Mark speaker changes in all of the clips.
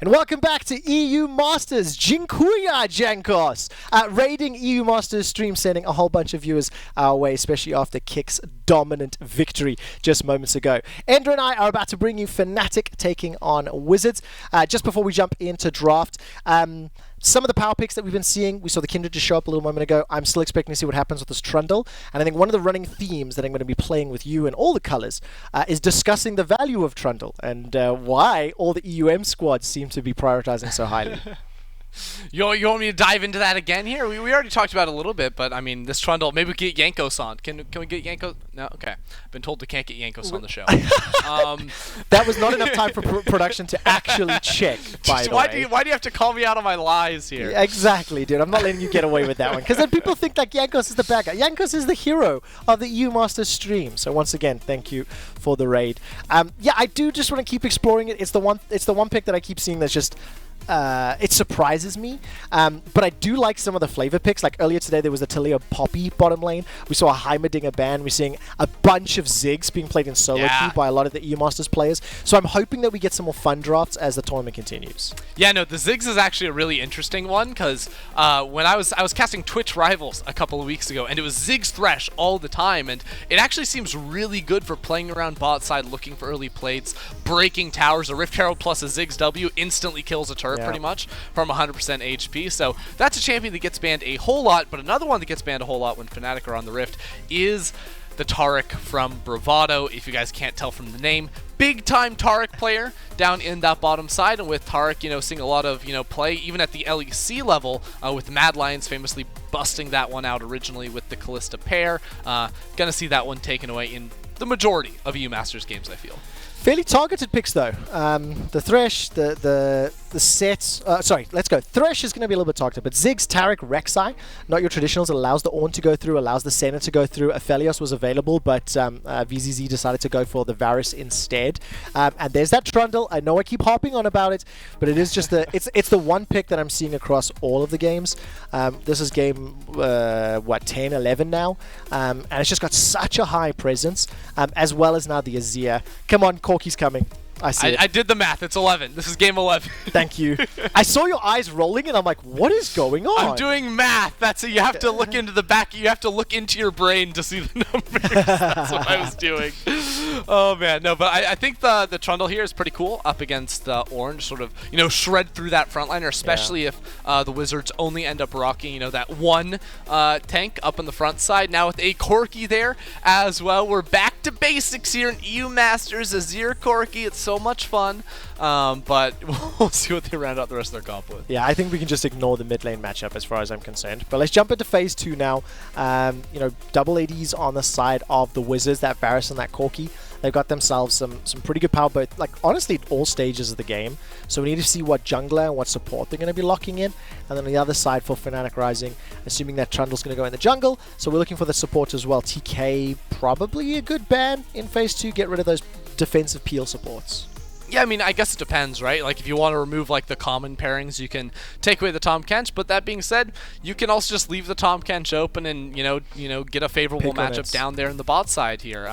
Speaker 1: And welcome back to EU Masters. Dziękuję, Jankos. Raiding EU Masters stream, sending a whole bunch of viewers our way, especially after Kick's dominant victory just moments ago. Ender and I are about to bring you Fnatic taking on WIZ. Just before we jump into draft, some of the power picks that we've been seeing, we saw the Kindred just show up a little moment ago. I'm still expecting to see what happens with this Trundle. And I think one of the running themes that I'm going to be playing with you and all the colors is discussing the value of Trundle and why all the EUM squads seem to be prioritizing so highly.
Speaker 2: You want me to dive into that again here? We already talked about it a little bit, but I mean, this Trundle, maybe we get Jankos on. Can we get Jankos? No? Okay. I've been told we can't get Jankos on the show.
Speaker 1: That was not enough time for production to actually check, by the way.
Speaker 2: Why do you have to call me out on my lies here?
Speaker 1: Yeah, exactly, dude. I'm not letting you get away with that one. Because then people think like Jankos is the bad guy. Jankos is the hero of the EU Masters stream. So once again, thank you for the raid. Yeah, I do just want to keep exploring it. It's the one pick that I keep seeing that's just... it surprises me, but I do like some of the flavor picks. Like earlier today, there was the Talia Poppy bottom lane. We saw a Heimerdinger ban. We're seeing a bunch of Ziggs being played in solo queue by a lot of the EU Masters players. So I'm hoping that we get some more fun drafts as the tournament continues.
Speaker 2: Yeah, no, the Ziggs is actually a really interesting one because when I was casting Twitch Rivals a couple of weeks ago, and it was Ziggs Thresh all the time, and it actually seems really good for playing around bot side, looking for early plates, breaking towers. A Rift Herald plus a Ziggs W instantly kills a turret. Pretty much from 100% HP, so that's a champion that gets banned a whole lot. But another one that gets banned a whole lot when Fnatic are on the Rift is the Taric from Bravado. If you guys can't tell from the name, big time Taric player down in that bottom side, and with Taric, seeing a lot of play even at the LEC level, with Mad Lions famously busting that one out originally with the Kalista pair. Gonna see that one taken away in the majority of EU Masters games, I feel.
Speaker 1: Fairly targeted picks though. The Thresh, the sets. Sorry, let's go. Thresh is going to be a little bit targeted, but Ziggs, Taric, Rek'Sai, not your traditionals. It allows the Ornn to go through, allows the Senna to go through. Aphelios was available, but VZZ decided to go for the Varus instead. And there's that Trundle. I know I keep harping on about it, but it is just it's the one pick that I'm seeing across all of the games. This is game 10, 11 now, and it's just got such a high presence, as well as now the Azir. Come on, Corki's coming. I see it.
Speaker 2: I did the math. It's 11. This is game 11.
Speaker 1: Thank you. I saw your eyes rolling, and I'm like, what is going on?
Speaker 2: I'm doing math. That's it. You have to look into the back. You have to look into your brain to see the numbers. That's what I was doing. Oh, man. No, but I think the Trundle here is pretty cool up against Ornn. Sort of, shred through that frontliner, especially if the Wizards only end up rocking, that one tank up on the front side. Now with a Corki there as well. We're back to basics here in EU Masters. Azir Corki. It's so much fun, but we'll see what they round out the rest of their comp with.
Speaker 1: Yeah, I think we can just ignore the mid lane matchup as far as I'm concerned. But let's jump into phase 2 now. Double ADs on the side of the Wizards, that Varus and that Corki. They've got themselves some pretty good power, both, like, honestly, at all stages of the game. So we need to see what jungler and what support they're going to be locking in. And then on the other side for Fnatic Rising, assuming that Trundle's going to go in the jungle. So we're looking for the support as well. TK, probably a good ban in phase 2. Get rid of those defensive peel supports.
Speaker 2: Yeah, I mean, I guess it depends, right? Like, if you want to remove, like, the common pairings, you can take away the Tahm Kench, but that being said, you can also just leave the Tahm Kench open and, get a favorable matchup down there in the bot side here.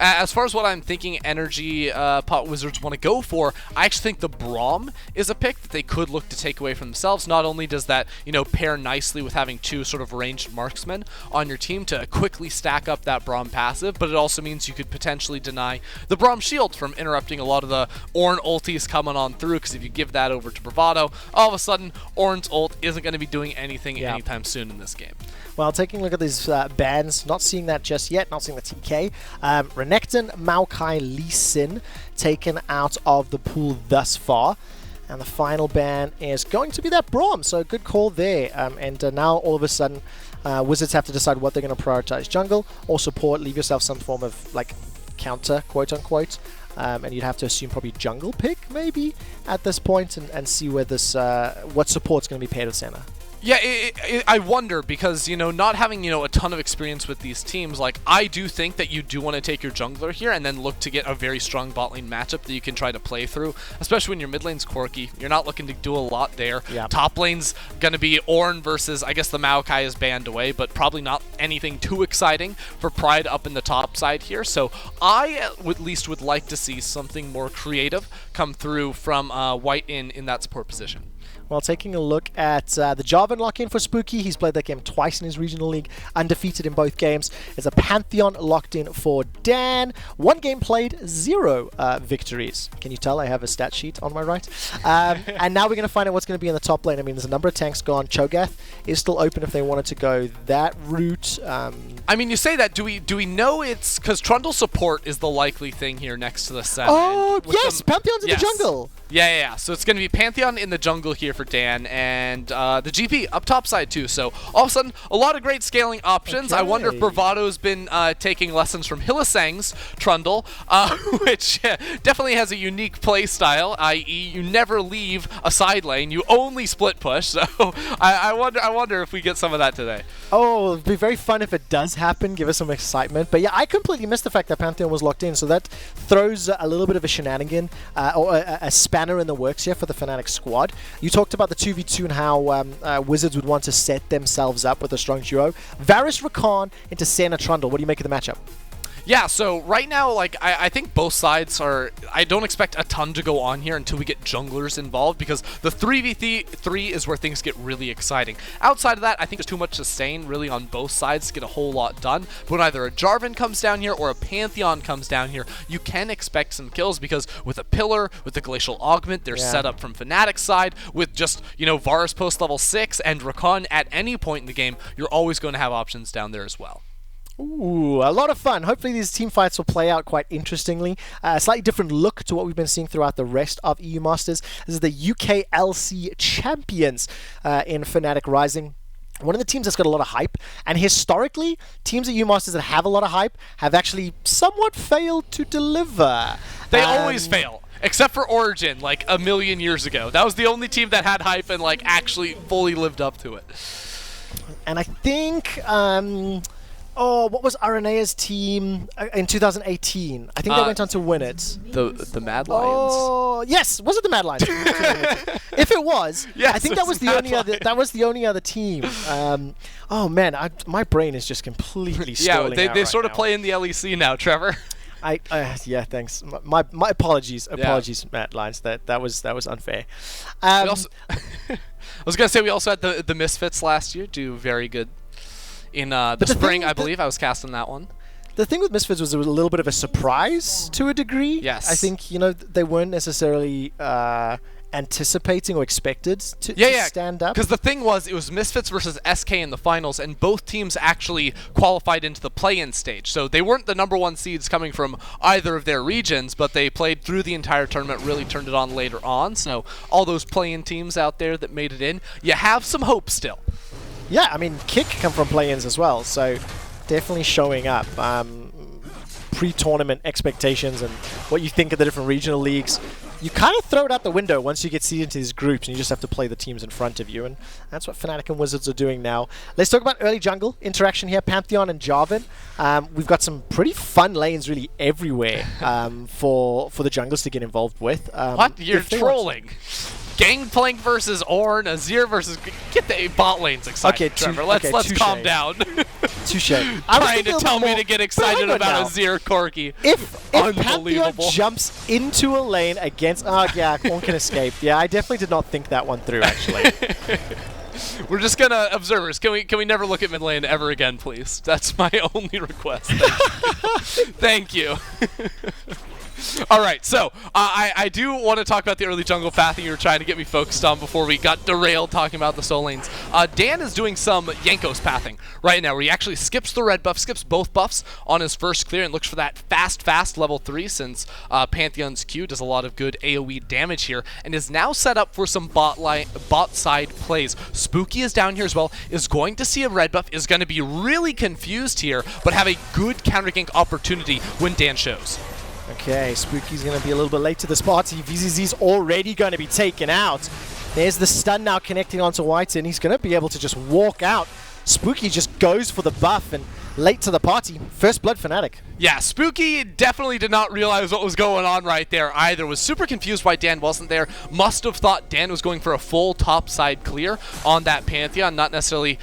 Speaker 2: As far as what I'm thinking Energypot Wizards want to go for, I actually think the Braum is a pick that they could look to take away from themselves. Not only does that, pair nicely with having two sort of ranged marksmen on your team to quickly stack up that Braum passive, but it also means you could potentially deny the Braum shield from interrupting a lot of the Ornn ulti's coming on through, because if you give that over to Bravado, all of a sudden Ornn's ult isn't going to be doing anything anytime soon in this game.
Speaker 1: Well, taking a look at these bans, not seeing that just yet, not seeing the TK. Renekton, Maokai, Lee Sin taken out of the pool thus far. And the final ban is going to be that Braum, so good call there. And now all of a sudden, Wizards have to decide what they're going to prioritize, jungle or support. Leave yourself some form of, like, counter, quote-unquote. And you'd have to assume probably jungle pick, maybe, at this point, and see where this what support's going to be paired with Senna.
Speaker 2: Yeah, I wonder because, you know, not having, you know, a ton of experience with these teams, like, I do think that you do want to take your jungler here and then look to get a very strong bot lane matchup that you can try to play through, especially when your mid lane's Corki. You're not looking to do a lot there. Yeah. Top lane's going to be Ornn versus, I guess the Maokai is banned away, but probably not anything too exciting for Pride up in the top side here. So I at least would like to see something more creative come through from whiteinn in that support position.
Speaker 1: Well, taking a look at the Jarvan lock-in for Spooky, he's played that game twice in his regional league, undefeated in both games. There's a Pantheon locked in for Dan. 1 game played, 0 victories. Can you tell I have a stat sheet on my right? And now we're going to find out what's going to be in the top lane. I mean, there's a number of tanks gone. Cho'Gath is still open if they wanted to go that route.
Speaker 2: I mean, you say that. Do we know it's because Trundle support is the likely thing here next to the Senna?
Speaker 1: Oh, yes! Pantheon's in the jungle!
Speaker 2: Yeah. So it's going to be Pantheon in the jungle here for Dan, and the GP up top side too. So all of a sudden, a lot of great scaling options. Okay. I wonder if Bravado's been taking lessons from Hylissang's Trundle, which definitely has a unique play style, i.e. you never leave a side lane, you only split push. So I wonder if we get some of that today.
Speaker 1: Oh, it'd be very fun if it does happen, give us some excitement. But yeah, I completely missed the fact that Pantheon was locked in, so that throws a little bit of a shenanigan, or a spanner in the works here for the Fnatic squad. You talked about the 2v2 and how Wizards would want to set themselves up with a strong duo. Varus, Rakan into Senna, Trundle. What do you make of the matchup?
Speaker 2: Yeah, so right now, like, I think both sides are... I don't expect a ton to go on here until we get junglers involved, because the 3v3 is where things get really exciting. Outside of that, I think there's too much sustain, really, on both sides to get a whole lot done. But when either a Jarvan comes down here or a Pantheon comes down here, you can expect some kills, because with a Pillar, with the Glacial Augment, they're set up from Fnatic's side, with just, you know, Varus post level 6 and Rakan at any point in the game, you're always going to have options down there as well.
Speaker 1: Ooh, a lot of fun. Hopefully these team fights will play out quite interestingly. A slightly different look to what we've been seeing throughout the rest of EU Masters. This is the UKLC champions in Fnatic Rising. One of the teams that's got a lot of hype, and historically, teams at EU Masters that have a lot of hype have actually somewhat failed to deliver.
Speaker 2: They always fail. Except for Origin, like a million years ago. That was the only team that had hype and like actually fully lived up to it.
Speaker 1: And I think... oh, what was Arena's team in 2018? I think they went on to win it.
Speaker 2: The Mad Lions.
Speaker 1: Oh, yes. Was it the Mad Lions? If it was, yes, I think that was the only other team. Oh man, my brain is just completely stalling.
Speaker 2: Yeah, they
Speaker 1: right
Speaker 2: sort of
Speaker 1: now.
Speaker 2: play in the LEC now, Trevor.
Speaker 1: Yeah, thanks. My apologies, Matt Lions. That was unfair.
Speaker 2: I was gonna say we also had the Misfits last year do very good. In the spring, I believe, I was casting that one.
Speaker 1: The thing with Misfits was it was a little bit of a surprise to a degree.
Speaker 2: Yes.
Speaker 1: I think, you know, they weren't necessarily anticipating or expected to stand up.
Speaker 2: Because the thing was, it was Misfits versus SK in the finals, and both teams actually qualified into the play-in stage. So they weren't the #1 seeds coming from either of their regions, but they played through the entire tournament, really turned it on later on. So all those play-in teams out there that made it in, you have some hope still.
Speaker 1: Yeah, I mean, Kick come from play-ins as well, so definitely showing up. Pre-tournament expectations and what you think of the different regional leagues, you kind of throw it out the window once you get seeded into these groups, and you just have to play the teams in front of you, and that's what Fnatic and Wizards are doing now. Let's talk about early jungle interaction here, Pantheon and Jarvan. We've got some pretty fun lanes really everywhere for the junglers to get involved with.
Speaker 2: What? You're trolling. Gangplank versus Ornn, Azir versus... Get the bot lanes excited,
Speaker 1: okay,
Speaker 2: Trevor. Let's calm down.
Speaker 1: Touche.
Speaker 2: Trying to tell me to get excited about Azir Corki.
Speaker 1: If Pantheon jumps into a lane against... Oh, yeah, Ornn can escape. Yeah, I definitely did not think that one through, actually.
Speaker 2: We're just gonna... Observers, can we never look at mid lane ever again, please? That's my only request. Thank you. All right, so I do want to talk about the early jungle pathing you were trying to get me focused on before we got derailed talking about the soul lanes. Dan is doing some Jankos pathing right now, where he actually skips the red buff, skips both buffs on his first clear, and looks for that fast level 3, since Pantheon's Q does a lot of good AoE damage here, and is now set up for some bot side plays. Spooky is down here as well, is going to see a red buff, is going to be really confused here, but have a good counter gank opportunity when Dan shows.
Speaker 1: Okay, Spooky's going to be a little bit late to this party. VZZ's already going to be taken out. There's the stun now connecting onto whiteinn. He's going to be able to just walk out. Spooky just goes for the buff, and late to the party. First blood Fnatic.
Speaker 2: Yeah, Spooky definitely did not realize what was going on right there either. Was super confused why Dan wasn't there. Must have thought Dan was going for a full top side clear on that Pantheon, not necessarily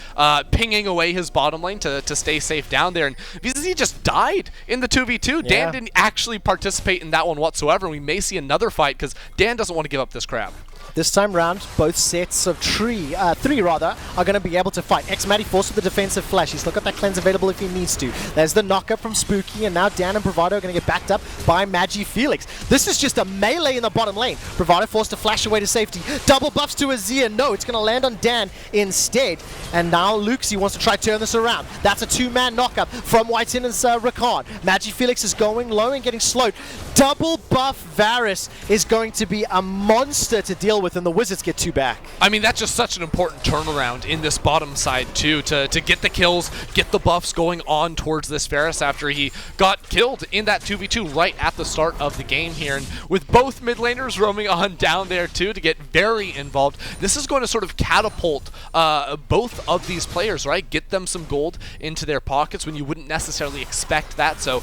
Speaker 2: pinging away his bottom lane to stay safe down there. And VZ just died in the 2v2.
Speaker 1: Yeah.
Speaker 2: Dan didn't actually participate in that one whatsoever. We may see another fight because Dan doesn't want to give up this crab.
Speaker 1: This time round, both sets of three are going to be able to fight. xMatty forced with the defensive flash. He's still got that cleanse available if he needs to. There's the knockup from Spooky, and now Dan and Bravado are going to get backed up by MagiFelix. This is just a melee in the bottom lane. Bravado forced to flash away to safety. Double buffs to Azir. No, it's going to land on Dan instead. And now Lukezy wants to try to turn this around. That's a two-man knockup from whiteinn and Rakan. MagiFelix is going low and getting slowed. Double buff Varus is going to be a monster to deal with, and the Wizards get two back.
Speaker 2: I mean, that's just such an important turnaround in this bottom side, too, to get the kills, get the buffs going on towards this Varus after he got killed in that 2v2 right at the start of the game here. And with both mid laners roaming on down there, too, to get very involved, this is going to sort of catapult both of these players, right? Get them some gold into their pockets when you wouldn't necessarily expect that. So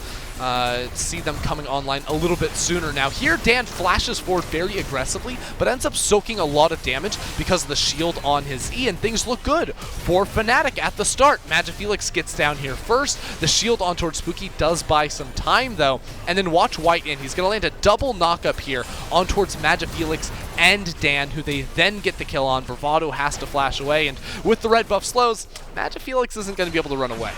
Speaker 2: see them coming online a little bit sooner. Now here, Dan flashes forward very aggressively, but ends up soaking a lot of damage because of the shield on his E, and things look good for Fnatic at the start. MagiFelix gets down here first. The shield on towards Spooky does buy some time though, and then watch whiteinn. He's going to land a double knockup here on towards MagiFelix and Dan, who they then get the kill on. Bravado has to flash away, and with the red buff slows, MagiFelix isn't going to be able to run away.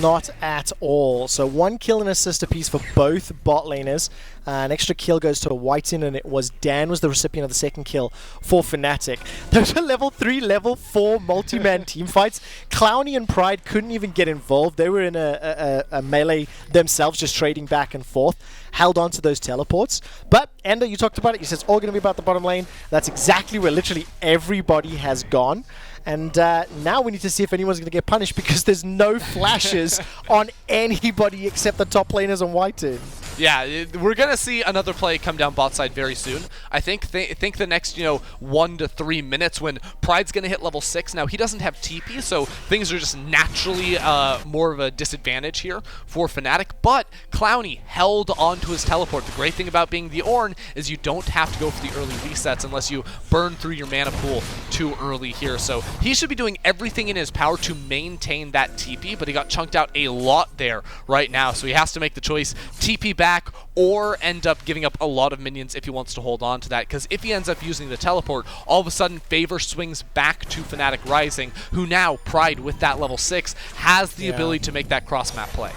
Speaker 1: Not at all. So one kill and assist apiece for both bot laners. An extra kill goes to whiteinn, and it was Dan was the recipient of the second kill for Fnatic. Those are level 3, level 4 multi-man team fights. klowny and Pride couldn't even get involved. They were in a melee themselves, just trading back and forth. Held on to those teleports. But, Ender, you talked about it. You said it's all going to be about the bottom lane. That's exactly where literally everybody has gone. And now we need to see if anyone's going to get punished, because there's no flashes on anybody except the top laners on whiteinn.
Speaker 2: Yeah, we're going to see another play come down bot side very soon. I think the next, 1 to 3 minutes when Pride's going to hit level 6. Now, he doesn't have TP, so things are just naturally more of a disadvantage here for Fnatic. But klowny held onto his teleport. The great thing about being the Ornn is you don't have to go for the early resets unless you burn through your mana pool too early here. So he should be doing everything in his power to maintain that TP, but he got chunked out a lot there right now. So he has to make the choice, TP back or end up giving up a lot of minions if he wants to hold on to that. Because if he ends up using the teleport, all of a sudden favor swings back to Fnatic Rising, who now, Pride with that level 6, has the ability to make that cross-map play.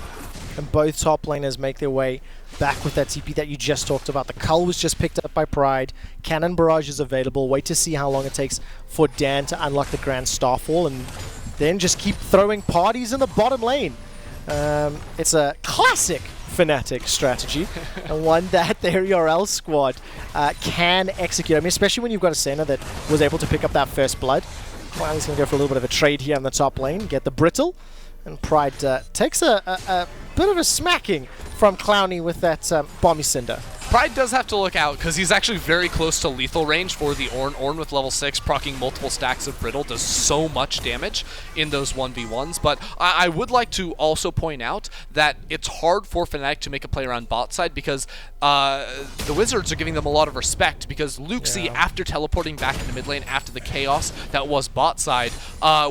Speaker 1: And both top laners make their way back with that TP that you just talked about. The Cull was just picked up by Pride. Cannon Barrage is available. Wait to see how long it takes for Dan to unlock the Grand Starfall, and then just keep throwing parties in the bottom lane. It's a classic Fnatic strategy, and one that the RL squad can execute. I mean, especially when you've got a Senna that was able to pick up that first blood. Well, he's going to go for a little bit of a trade here on the top lane, get the Brittle, and Pride takes a bit of a smacking from klowny with that Bomby Cinder.
Speaker 2: Pride does have to look out because he's actually very close to lethal range for the Ornn. Ornn with level 6 proccing multiple stacks of Brittle does so much damage in those 1v1s. But I would like to also point out that it's hard for Fnatic to make a play around bot side because the Wizards are giving them a lot of respect, because Lukezy, after teleporting back in the mid lane after the chaos that was bot side,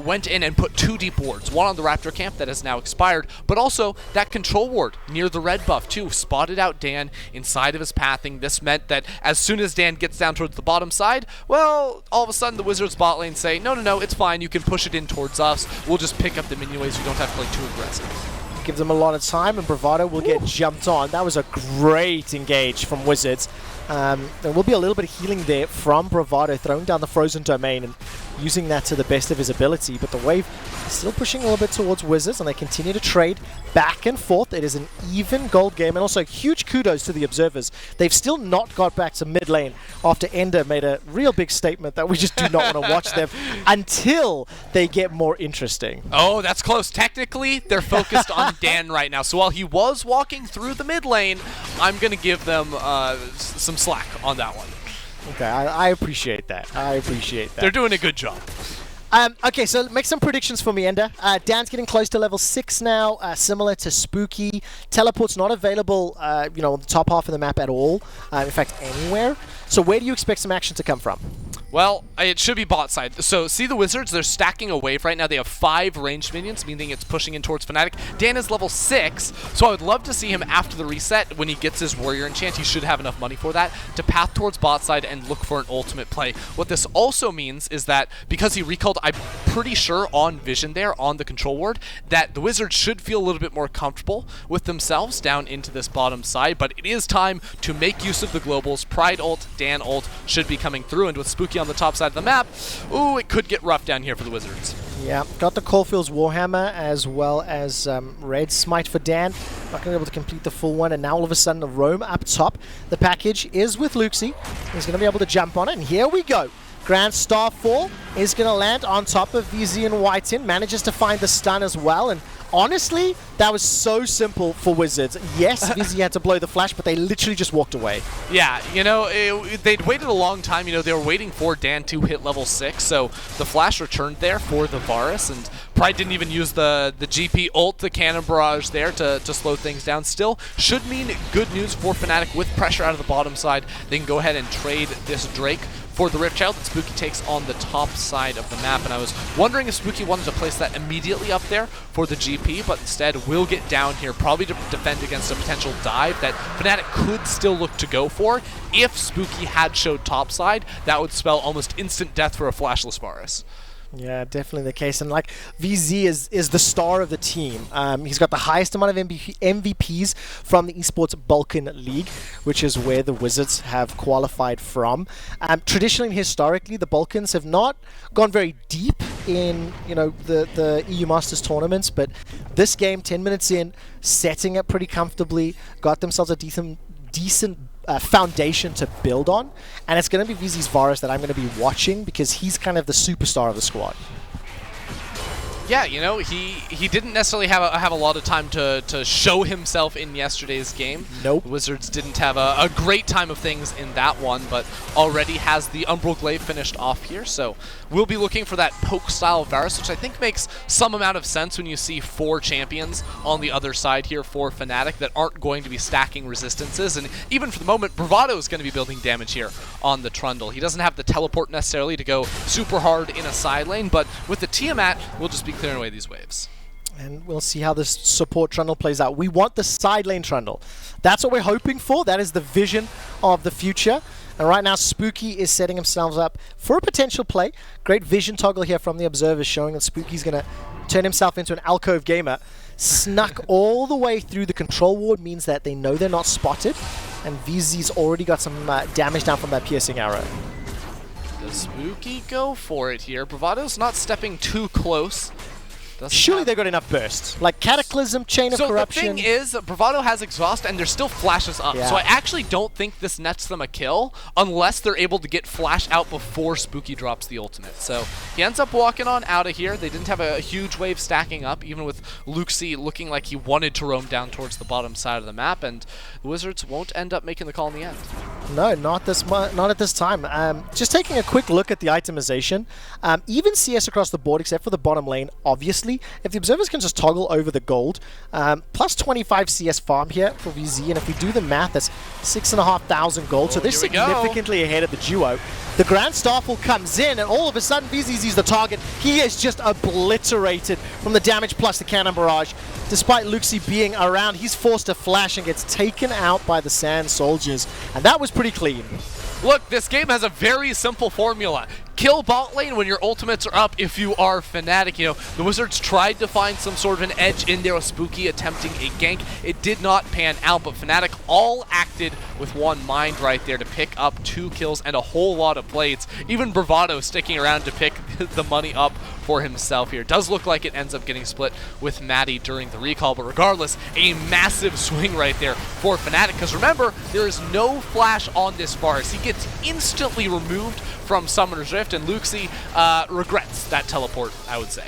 Speaker 2: went in and put 2 deep wards. One on the Raptor camp that has now expired, but also that control ward near the red buff too. Spotted out Dan inside of his pathing. This meant that as soon as Dan gets down towards the bottom side, well, all of a sudden the Wizards bot lane say, no, it's fine, you can push it in towards us. We'll just pick up the minion waves. You don't have to play too aggressive.
Speaker 1: Give them a lot of time, and Bravado will get jumped on. That was a great engage from Wizards. There will be a little bit of healing there from Bravado, throwing down the frozen domain and using that to the best of his ability. But the wave is still pushing a little bit towards Wizards, and they continue to trade back and forth. It is an even gold game, and also huge kudos to the observers. They've still not got back to mid lane after Ender made a real big statement that we just do not want to watch them until they get more interesting.
Speaker 2: Oh, that's close. Technically, they're focused on Dan right now. So while he was walking through the mid lane, I'm going to give them some slack on that one.
Speaker 1: Okay, I appreciate that. I appreciate that.
Speaker 2: They're doing a good job.
Speaker 1: Okay, so make some predictions for me, Ender. Dan's getting close to level 6 now, similar to Spooky. Teleport's not available, on the top half of the map at all. In fact, anywhere. So where do you expect some action to come from?
Speaker 2: Well, it should be bot side. So see the Wizards, they're stacking a wave right now. They have 5 ranged minions, meaning it's pushing in towards Fnatic. Dan is level 6, so I would love to see him after the reset, when he gets his warrior enchant, he should have enough money for that, to path towards bot side and look for an ultimate play. What this also means is that, because he recalled, I'm pretty sure on vision there, on the control ward, that the Wizards should feel a little bit more comfortable with themselves down into this bottom side, but it is time to make use of the globals. Pride ult, Dan ult should be coming through, and with Spooky on the top side of the map, ooh, it could get rough down here for the Wizards.
Speaker 1: Yeah, got the Caulfield's Warhammer as well as Red Smite for Dan. Not going to be able to complete the full one, and now all of a sudden the roam up top. The package is with Lukezy. He's going to be able to jump on it, and here we go. Grand Starfall is going to land on top of VZ and whiteinn. Manages to find the stun as well, and honestly, that was so simple for Wizards. Yes, VZ had to blow the flash, but they literally just walked away.
Speaker 2: Yeah, they'd waited a long time. They were waiting for Dan to hit level 6, so the flash returned there for the Varus, and Pride didn't even use the GP ult, the cannon barrage there to slow things down. Still, should mean good news for Fnatic with pressure out of the bottom side. They can go ahead and trade this Drake for the Riftchild that Spooky takes on the top side of the map, and I was wondering if Spooky wanted to place that immediately up there for the GP, but instead will get down here, probably to defend against a potential dive that Fnatic could still look to go for. If Spooky had showed top side, that would spell almost instant death for a flashless Varus.
Speaker 1: Yeah, definitely the case. And like VZ is the star of the team. He's got the highest amount of MVPs from the Esports Balkan League, which is where the Wizards have qualified from. Traditionally and historically, the Balkans have not gone very deep in the EU Masters tournaments, but this game, 10 minutes in, setting it pretty comfortably, got themselves a decent foundation to build on, and it's going to be VZ's Varus that I'm going to be watching because he's kind of the superstar of the squad.
Speaker 2: Yeah, he didn't necessarily have a lot of time to show himself in yesterday's game.
Speaker 1: Nope.
Speaker 2: The Wizards didn't have a great time of things in that one, but already has the Umbral Glaive finished off here, so we'll be looking for that poke-style Varus, which I think makes some amount of sense when you see 4 champions on the other side here for Fnatic that aren't going to be stacking resistances, and even for the moment, Bravado is going to be building damage here on the Trundle. He doesn't have the teleport necessarily to go super hard in a side lane, but with the Tiamat, we'll just be clearing away these waves.
Speaker 1: And we'll see how this support Trundle plays out. We want the side lane Trundle. That's what we're hoping for. That is the vision of the future. And right now, Spooky is setting himself up for a potential play. Great vision toggle here from the observers, showing that Spooky's going to turn himself into an alcove gamer. Snuck all the way through the control ward means that they know they're not spotted. And VZ's already got some damage down from that piercing arrow.
Speaker 2: Does Spooky go for it here? Bravado's not stepping too close.
Speaker 1: Surely they got enough burst. Like Cataclysm, Chain of Corruption.
Speaker 2: So the thing is, Bravado has Exhaust and there's still flashes up.
Speaker 1: Yeah.
Speaker 2: So I actually don't think this nets them a kill unless they're able to get flash out before Spooky drops the ultimate. So he ends up walking on out of here. They didn't have a huge wave stacking up, even with Lukezy looking like he wanted to roam down towards the bottom side of the map, and the Wizards won't end up making the call in the end.
Speaker 1: No, not at this time. Just taking a quick look at the itemization. Even CS across the board, except for the bottom lane, obviously. If the observers can just toggle over the gold, plus 25 CS farm here for VZ, and if we do the math, that's 6,500 gold, so they're significantly ahead of the duo. The Grand Starfall comes in, and all of a sudden VZ's the target. He is just obliterated from the damage plus the cannon barrage. Despite Lukezy being around, he's forced to flash and gets taken out by the Sand Soldiers, and that was pretty clean.
Speaker 2: Look, this game has a very simple formula. Kill bot lane when your ultimates are up if you are Fnatic. The Wizards tried to find some sort of an edge in there with Spooky attempting a gank. It did not pan out, but Fnatic all acted with one mind right there to pick up 2 kills and a whole lot of blades. Even Bravado sticking around to pick the money up for himself here. Does look like it ends up getting split with Matty during the recall, but regardless, a massive swing right there for Fnatic, because remember, there is no flash on this Varus. He gets instantly removed from Summoner's Rift, and Lukezy regrets that teleport, I would say.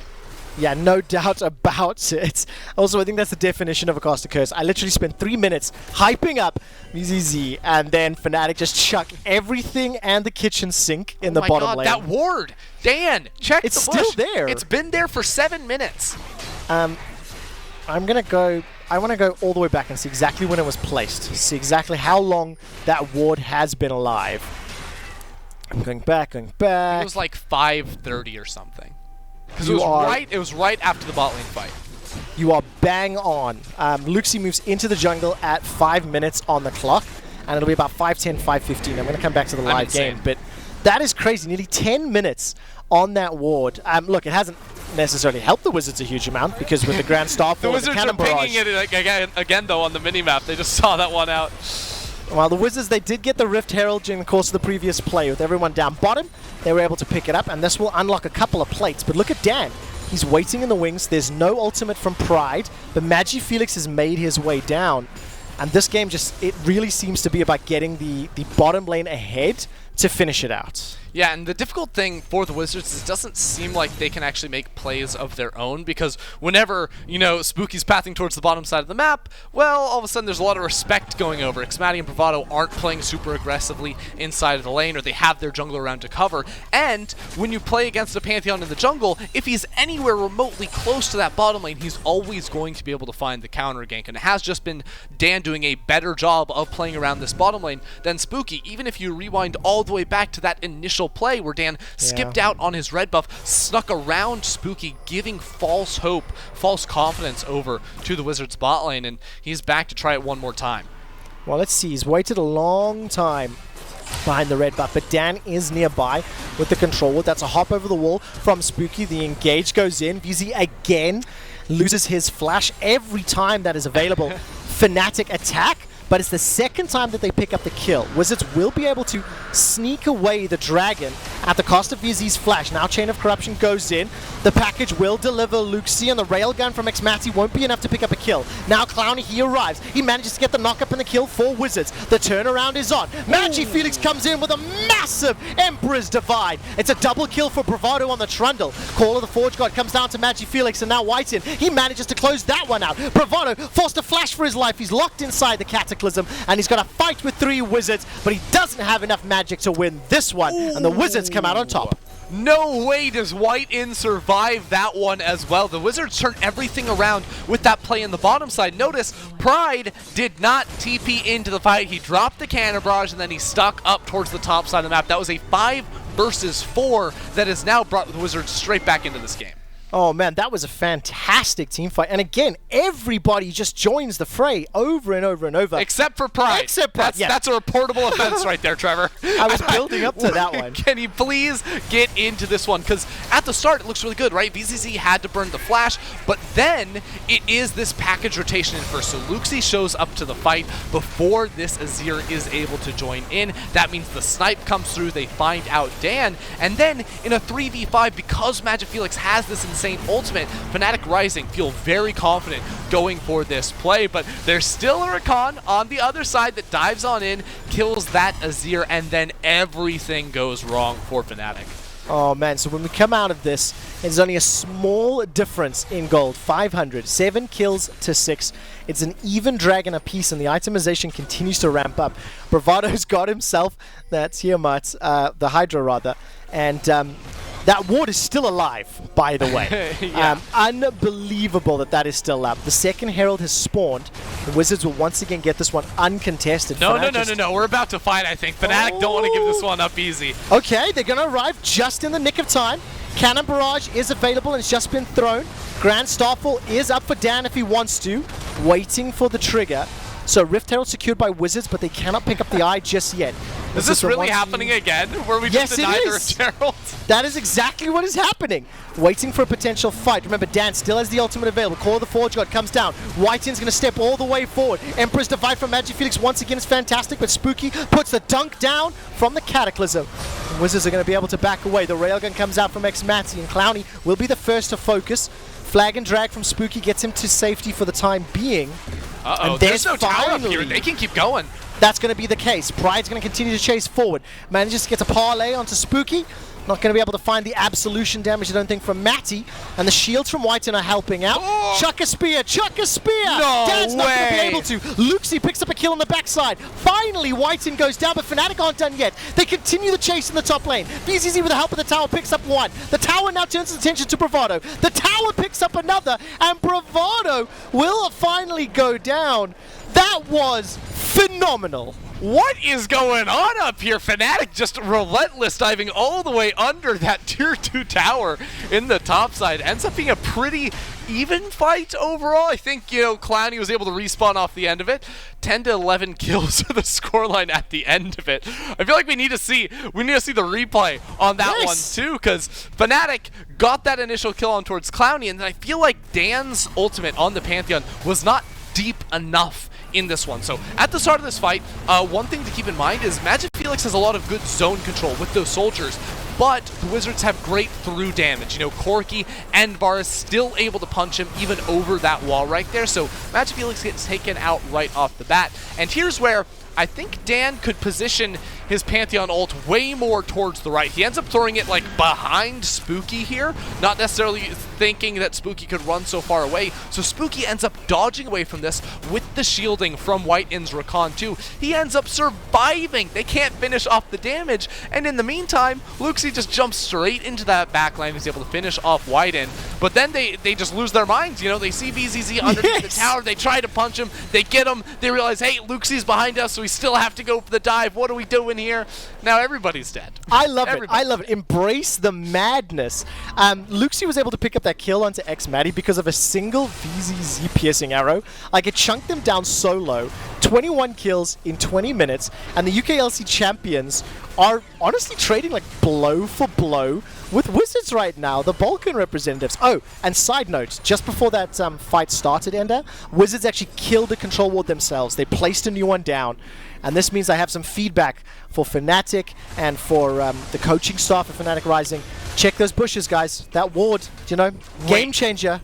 Speaker 1: Yeah, no doubt about it. Also, I think that's the definition of a Costa Curse. I literally spent 3 minutes hyping up VZZ, and then Fnatic just chucked everything and the kitchen sink in the bottom lane.
Speaker 2: That ward! Dan, check
Speaker 1: It's
Speaker 2: the bush.
Speaker 1: still there.
Speaker 2: It's been there for 7 minutes.
Speaker 1: I want to go all the way back and see exactly when it was placed. See exactly how long that ward has been alive. I'm going back.
Speaker 2: It was like 5:30 or something. Because it was right after the bot lane fight.
Speaker 1: You are bang on. Lukezy moves into the jungle at 5 minutes on the clock, and it'll be about 5:10, 5:15. I'm going to come back to the live game, but that is crazy. Nearly 10 minutes on that ward. Look, it hasn't necessarily helped the Wizards a huge amount, because with the Grand Starfall,
Speaker 2: the Wizards are pinging it again, though, on the minimap. They just saw that one out.
Speaker 1: Well, the Wizards, they did get the Rift Herald during the course of the previous play. With everyone down bottom, they were able to pick it up, and this will unlock a couple of plates. But look at Dan. He's waiting in the wings. There's no ultimate from Pride, but MagiFelix has made his way down. And this game it really seems to be about getting the bottom lane ahead to finish it out.
Speaker 2: Yeah, and the difficult thing for the Wizards is it doesn't seem like they can actually make plays of their own, because whenever, Spooky's pathing towards the bottom side of the map, well, all of a sudden there's a lot of respect going over. xMatty and Bravado aren't playing super aggressively inside of the lane, or they have their jungle around to cover. And when you play against a Pantheon in the jungle, if he's anywhere remotely close to that bottom lane, he's always going to be able to find the counter gank. And it has just been Dan doing a better job of playing around this bottom lane than Spooky, even if you rewind all the way back to that initial play where Dan skipped out on his red buff, snuck around Spooky, giving false hope, false confidence over to the Wizards bot lane, and he's back to try it one more time.
Speaker 1: Well, let's see. He's waited a long time behind the red buff, but Dan is nearby with the control ward. That's a hop over the wall from Spooky. The engage goes in. VZ again loses his flash every time that is available. Fnatic attack, but it's the second time that they pick up the kill. Wizards will be able to sneak away the dragon at the cost of VZ's flash. Now Chain of Corruption goes in. The package will deliver Lukezy, and the railgun from xMatty won't be enough to pick up a kill. Now klowny, he arrives. He manages to get the knock-up and the kill for Wizards. The turnaround is on. MagiFelix comes in with a massive Emperor's Divide. It's a double kill for Bravado on the Trundle. Call of the Forge God comes down to MagiFelix, and now whiteinn. He manages to close that one out. Bravado forced to flash for his life. He's locked inside the Cataclysm, and he's got to fight with 3 Wizards, but he doesn't have enough magic to win this one, and the Wizards come out on top.
Speaker 2: No way does whiteinn survive that one as well. The Wizards turn everything around with that play in the bottom side. Notice, Pride did not TP into the fight. He dropped the cannon barrage, and then he stuck up towards the top side of the map. That was a 5 versus 4 that has now brought the Wizards straight back into this game.
Speaker 1: Oh man, that was a fantastic team fight. And again, everybody just joins the fray over and over and over.
Speaker 2: Except for Pride.
Speaker 1: Except Pride,
Speaker 2: That's a reportable offense right there, Trevor.
Speaker 1: I was building up to that one.
Speaker 2: Can you please get into this one? Because at the start, it looks really good, right? VZZ had to burn the flash, but then it is this package rotation in first. So Lukezy shows up to the fight before this Azir is able to join in. That means the snipe comes through, they find out Dan, and then in a 3v5, because MagiFelix has this insane ultimate, Fnatic Rising feel very confident going for this play, but there's still a Rakan on the other side that dives on in, kills that Azir, and then everything goes wrong for Fnatic.
Speaker 1: Oh man, so when we come out of this, there's only a small difference in gold. 500, 7 kills to 6. It's an even dragon apiece, and the itemization continues to ramp up. Bravado's got himself that Tiamat, the Hydra rather, and that ward is still alive, by the way. Unbelievable that is still up. The second Herald has spawned. The Wizards will once again get this one uncontested.
Speaker 2: No. We're about to fight, I think. Fnatic don't want to give this one up easy.
Speaker 1: Okay, they're going to arrive just in the nick of time. Cannon Barrage is available and it's just been thrown. Grand Starfall is up for Dan if he wants to. Waiting for the trigger. So Rift Herald secured by Wizards, but they cannot pick up the eye just yet.
Speaker 2: Is this really happening again? Where we just denied the Rift Herald?
Speaker 1: That is exactly what is happening. Waiting for a potential fight. Remember, Dan still has the ultimate available. Call of the Forge God comes down. whiteinn's going to step all the way forward. Emperor's Divide from MagiFelix once again is fantastic, but Spooky puts the dunk down from the Cataclysm. The Wizards are going to be able to back away. The railgun comes out from xMatty, and klowny will be the first to focus. Flag and drag from Spooky gets him to safety for the time being.
Speaker 2: Uh-oh, there's no tower up here. They can keep going.
Speaker 1: That's going to be the case. Pride's going to continue to chase forward. Manages to get a parlay onto Spooky. Not going to be able to find the absolution damage, I don't think, from Matty. And the shields from whiteinn are helping out.
Speaker 2: Oh.
Speaker 1: Chuck a spear! Chuck a spear!
Speaker 2: No
Speaker 1: Dan's not going to be
Speaker 2: way.
Speaker 1: able to. Lukezy picks up a kill on the backside. Finally, whiteinn goes down, but Fnatic aren't done yet. They continue the chase in the top lane. VZZ, with the help of the tower, picks up one. The tower now turns its attention to Bravado. The tower picks up another, and Bravado will finally go down. That was phenomenal.
Speaker 2: What is going on up here? Fnatic just relentless diving all the way under that tier 2 tower in the top side. Ends up being a pretty even fight overall. I think, you know, klowny was able to respawn off the end of it. 10 to 11 kills for the scoreline at the end of it. I feel like we need to see the replay on that one too, because Fnatic got that initial kill on towards klowny, and then I feel like Dan's ultimate on the Pantheon was not deep enough in this one. So at the start of this fight, one thing to keep in mind is MagiFelix has a lot of good zone control with those soldiers, but the Wizards have great through damage. You know, Corki and Varus still able to punch him even over that wall right there, so MagiFelix gets taken out right off the bat. And here's where I think Dan could position his Pantheon ult way more towards the right. He ends up throwing it like behind Spooky here, not necessarily thinking that Spooky could run so far away. So Spooky ends up dodging away from this with the shielding from whiteinn's Rakan too. He ends up surviving. They can't finish off the damage, and in the meantime, Lukezy just jumps straight into that backline. He's able to finish off whiteinn, but then they just lose their minds. You know, they see VZZ underneath the tower. They try to punch him. They get him. They realize, hey, Lukezy's behind us, so we still have to go for the dive. What are we doing here? Now everybody's dead.
Speaker 1: I love it. I love it. Embrace the madness. Lukezy was able to pick up that kill onto xMatty because of a single VZZ piercing arrow. Like, it chunked them down so low. 21 kills in 20 minutes, and the UKLC champions are honestly trading like blow for blow with Wizards right now, the Balkan representatives. Oh, and side note, just before that fight started, Ender, Wizards actually killed the control ward themselves. They placed a new one down, and this means I have some feedback for Fnatic and for the coaching staff of Fnatic Rising. Check those bushes, guys. That ward, you know, game changer.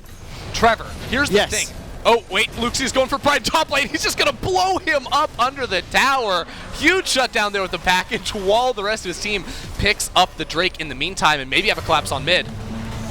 Speaker 2: Trevor, here's the thing. Oh, wait, Lukezy's going for Pride top lane. He's just going to blow him up under the tower. Huge shutdown there with the package while the rest of his team picks up the Drake in the meantime and maybe have a collapse on mid.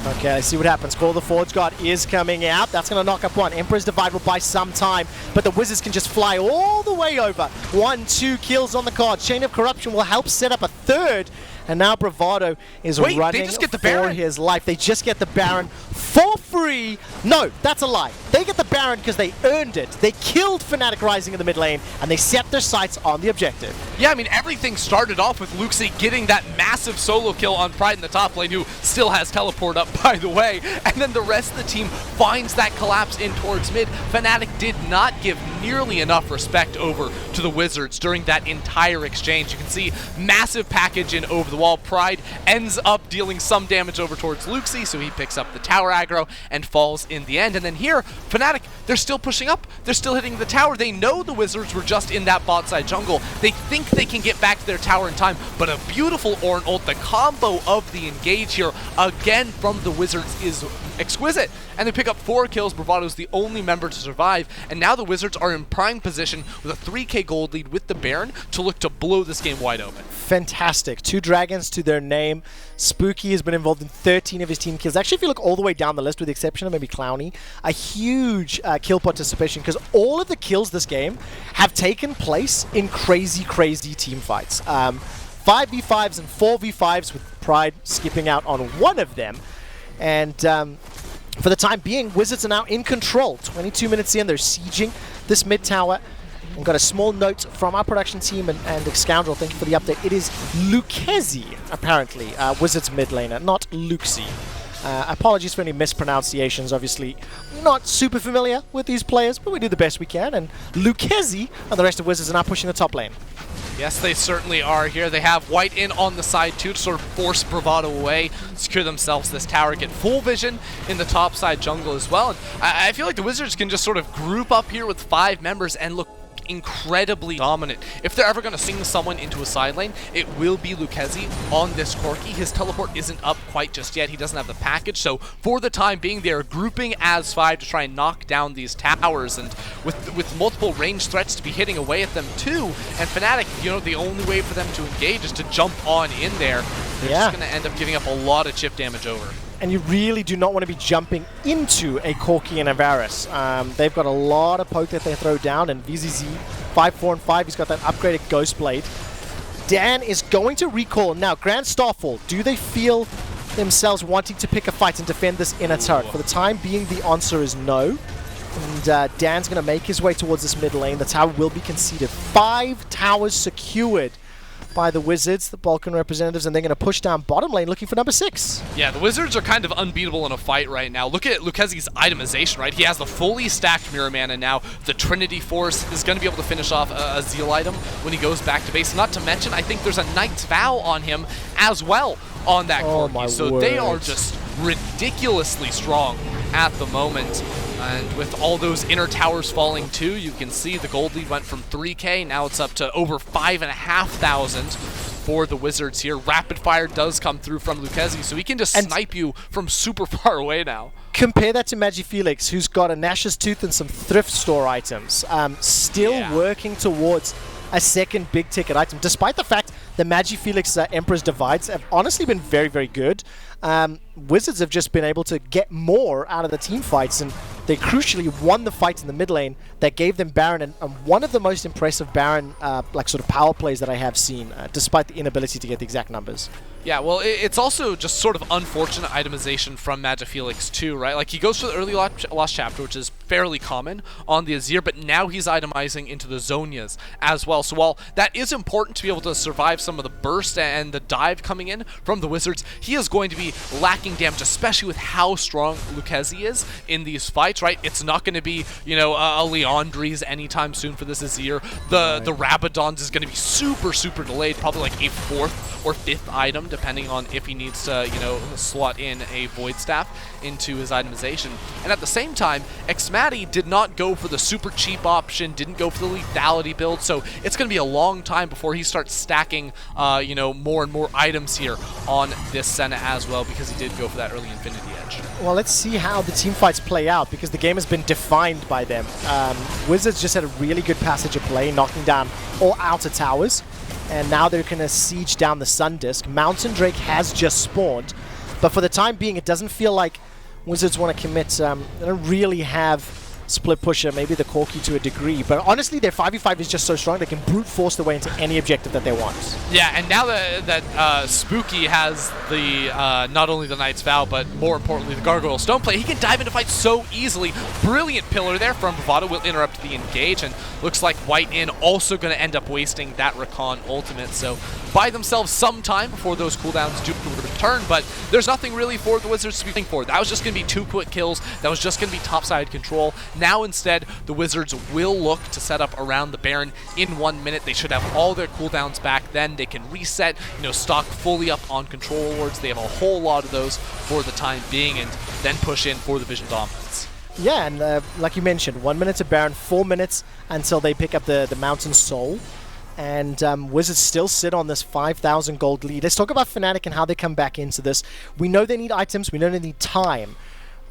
Speaker 1: Okay, let's see what happens. Call the Forge God is coming out. That's going to knock up one. Emperor's Divide will buy some time, but the Wizards can just fly all the way over. 2 kills on the card. Chain of Corruption will help set up a third. And now Bravado is running
Speaker 2: they just get the Baron?
Speaker 1: for his life. They just get the Baron for free. No, that's a lie. They get the Baron because they earned it. They killed Fnatic Rising in the mid lane, and they set their sights on the objective.
Speaker 2: Yeah, I mean, everything started off with Lukezy getting that massive solo kill on Pride in the top lane, who still has teleport up, by the way, and then the rest of the team finds that collapse in towards mid. Fnatic did not give nearly enough respect over to the Wizards during that entire exchange. You can see massive package in over the wall. Pride ends up dealing some damage over towards Lukezy, so he picks up the tower aggro and falls in the end. And then here, Fnatic, they're still pushing up. They're still hitting the tower. They know the Wizards were just in that bot side jungle. They think they can get back to their tower in time, but a beautiful Ornn ult, the combo of the engage here, again from the Wizards, is exquisite. And they pick up 4 kills. Bravado's the only member to survive, and now the Wizards are in prime position with a 3k gold lead with the Baron to look to blow this game wide open.
Speaker 1: Fantastic. 2 dragons to their name. Spooky has been involved in 13 of his team kills. Actually, if you look all the way down the list, with the exception of maybe klowny, a huge kill participation, because all of the kills this game have taken place in crazy, crazy team fights. 5v5s and 4v5s, with Pride skipping out on one of them. And for the time being, Wizards are now in control. 22 minutes in, they're sieging this mid tower. And got a small note from our production team and Scoundrel, thank you for the update. It is Lukezy, apparently, Wizards mid laner, not Lukezy. Apologies for any mispronunciations, obviously not super familiar with these players, but we do the best we can. And Lukezy and the rest of Wizards are now pushing the top lane.
Speaker 2: Yes, they certainly are here. They have whiteinn on the side too to sort of force Bravado away, secure themselves this tower, get full vision in the top side jungle as well. And I feel like the Wizards can just sort of group up here with 5 members and look incredibly dominant. If they're ever going to sing someone into a side lane, it will be Lukezy on this Corki. His teleport isn't up quite just yet. He doesn't have the package, so for the time being, they're grouping as 5 to try and knock down these towers, and with multiple range threats to be hitting away at them too. And Fnatic, you know, the only way for them to engage is to jump on in there. They're
Speaker 1: Yeah.
Speaker 2: just going to end up giving up a lot of chip damage over.
Speaker 1: And you really do not want to be jumping into a Corki and a Varus. They've got a lot of poke that they throw down, and VZZ 5, 4, and 5, he's got that upgraded Ghost Blade. Dan is going to recall. Now, Grand Starfall, do they feel themselves wanting to pick a fight and defend this inner turret? For the time being, the answer is no. And Dan's going to make his way towards this mid lane. The tower will be conceded. 5 towers secured by the Wizards, the Balkan representatives, and they're going to push down bottom lane looking for number 6.
Speaker 2: Yeah, the Wizards are kind of unbeatable in a fight right now. Look at Lukezy's itemization, right? He has the fully stacked Mirror Mana now. The Trinity Force is going to be able to finish off a Zeal item when he goes back to base. Not to mention, I think there's a Knight's Vow on him as well on that Corki. So they are just ridiculously strong at the moment. And with all those inner towers falling too, you can see the gold lead went from 3K, now it's up to over 5,500 for the Wizards here. Rapid fire does come through from Lukezy, so he can just snipe you from super far away now.
Speaker 1: Compare that to MagiFelix, who's got a Nash's Tooth and some thrift store items. Still working towards a second big ticket item, despite the fact the MagiFelix Emperor's Divides have honestly been very, very good. Wizards have just been able to get more out of the team fights, and they crucially won the fight in the mid lane that gave them Baron, and one of the most impressive Baron like sort of power plays that I have seen, despite the inability to get the exact numbers.
Speaker 2: Yeah, well, it's also just sort of unfortunate itemization from MagiFelix too, right? Like, he goes for the early Lost Chapter, which is fairly common on the Azir, but now he's itemizing into the Zhonyas as well. So while that is important to be able to survive some of the burst and the dive coming in from the Wizards, he is going to be lacking damage, especially with how strong Lukezy is in these fights, right? It's not going to be, you know, a Leandri's anytime soon for this Azir. The Rabadon's is going to be super, super delayed, probably like a 4th or 5th item, depending on if he needs to, you know, slot in a Void Staff into his itemization. And at the same time, xMatty did not go for the super cheap option, didn't go for the lethality build, so it's going to be a long time before he starts stacking, you know, more and more items here on this Senna as well, because he did go for that early Infinity Edge.
Speaker 1: Well, let's see how the team fights play out, because the game has been defined by them. Wizards just had a really good passage of play, knocking down all outer towers, and now they're going to siege down the Sun Disk. Mountain Drake has just spawned, but for the time being, it doesn't feel like Wizards want to commit. They don't really have split pusher, maybe the Corki to a degree, but honestly their 5v5 is just so strong they can brute force their way into any objective that they want.
Speaker 2: Yeah, and now that Spooky has the not only the Knight's Vow, but more importantly the Gargoyle Stone play, he can dive into fights so easily. Brilliant pillar there from Bravado, will interrupt the engage, and looks like whiteinn also going to end up wasting that Rakan ultimate, so buy themselves some time before those cooldowns do return, but there's nothing really for the Wizards to be playing for. That was just going to be 2 quick kills, that was just going to be topside control. Now instead, the Wizards will look to set up around the Baron in 1 minute. They should have all their cooldowns back then. They can reset, you know, stock fully up on control awards. They have a whole lot of those for the time being, and then push in for the Vision Dominance.
Speaker 1: Yeah, and like you mentioned, 1 minute to Baron, 4 minutes until they pick up the Mountain Soul. And Wizards still sit on this 5,000 gold lead. Let's talk about Fnatic and how they come back into this. We know they need items, we know they need time.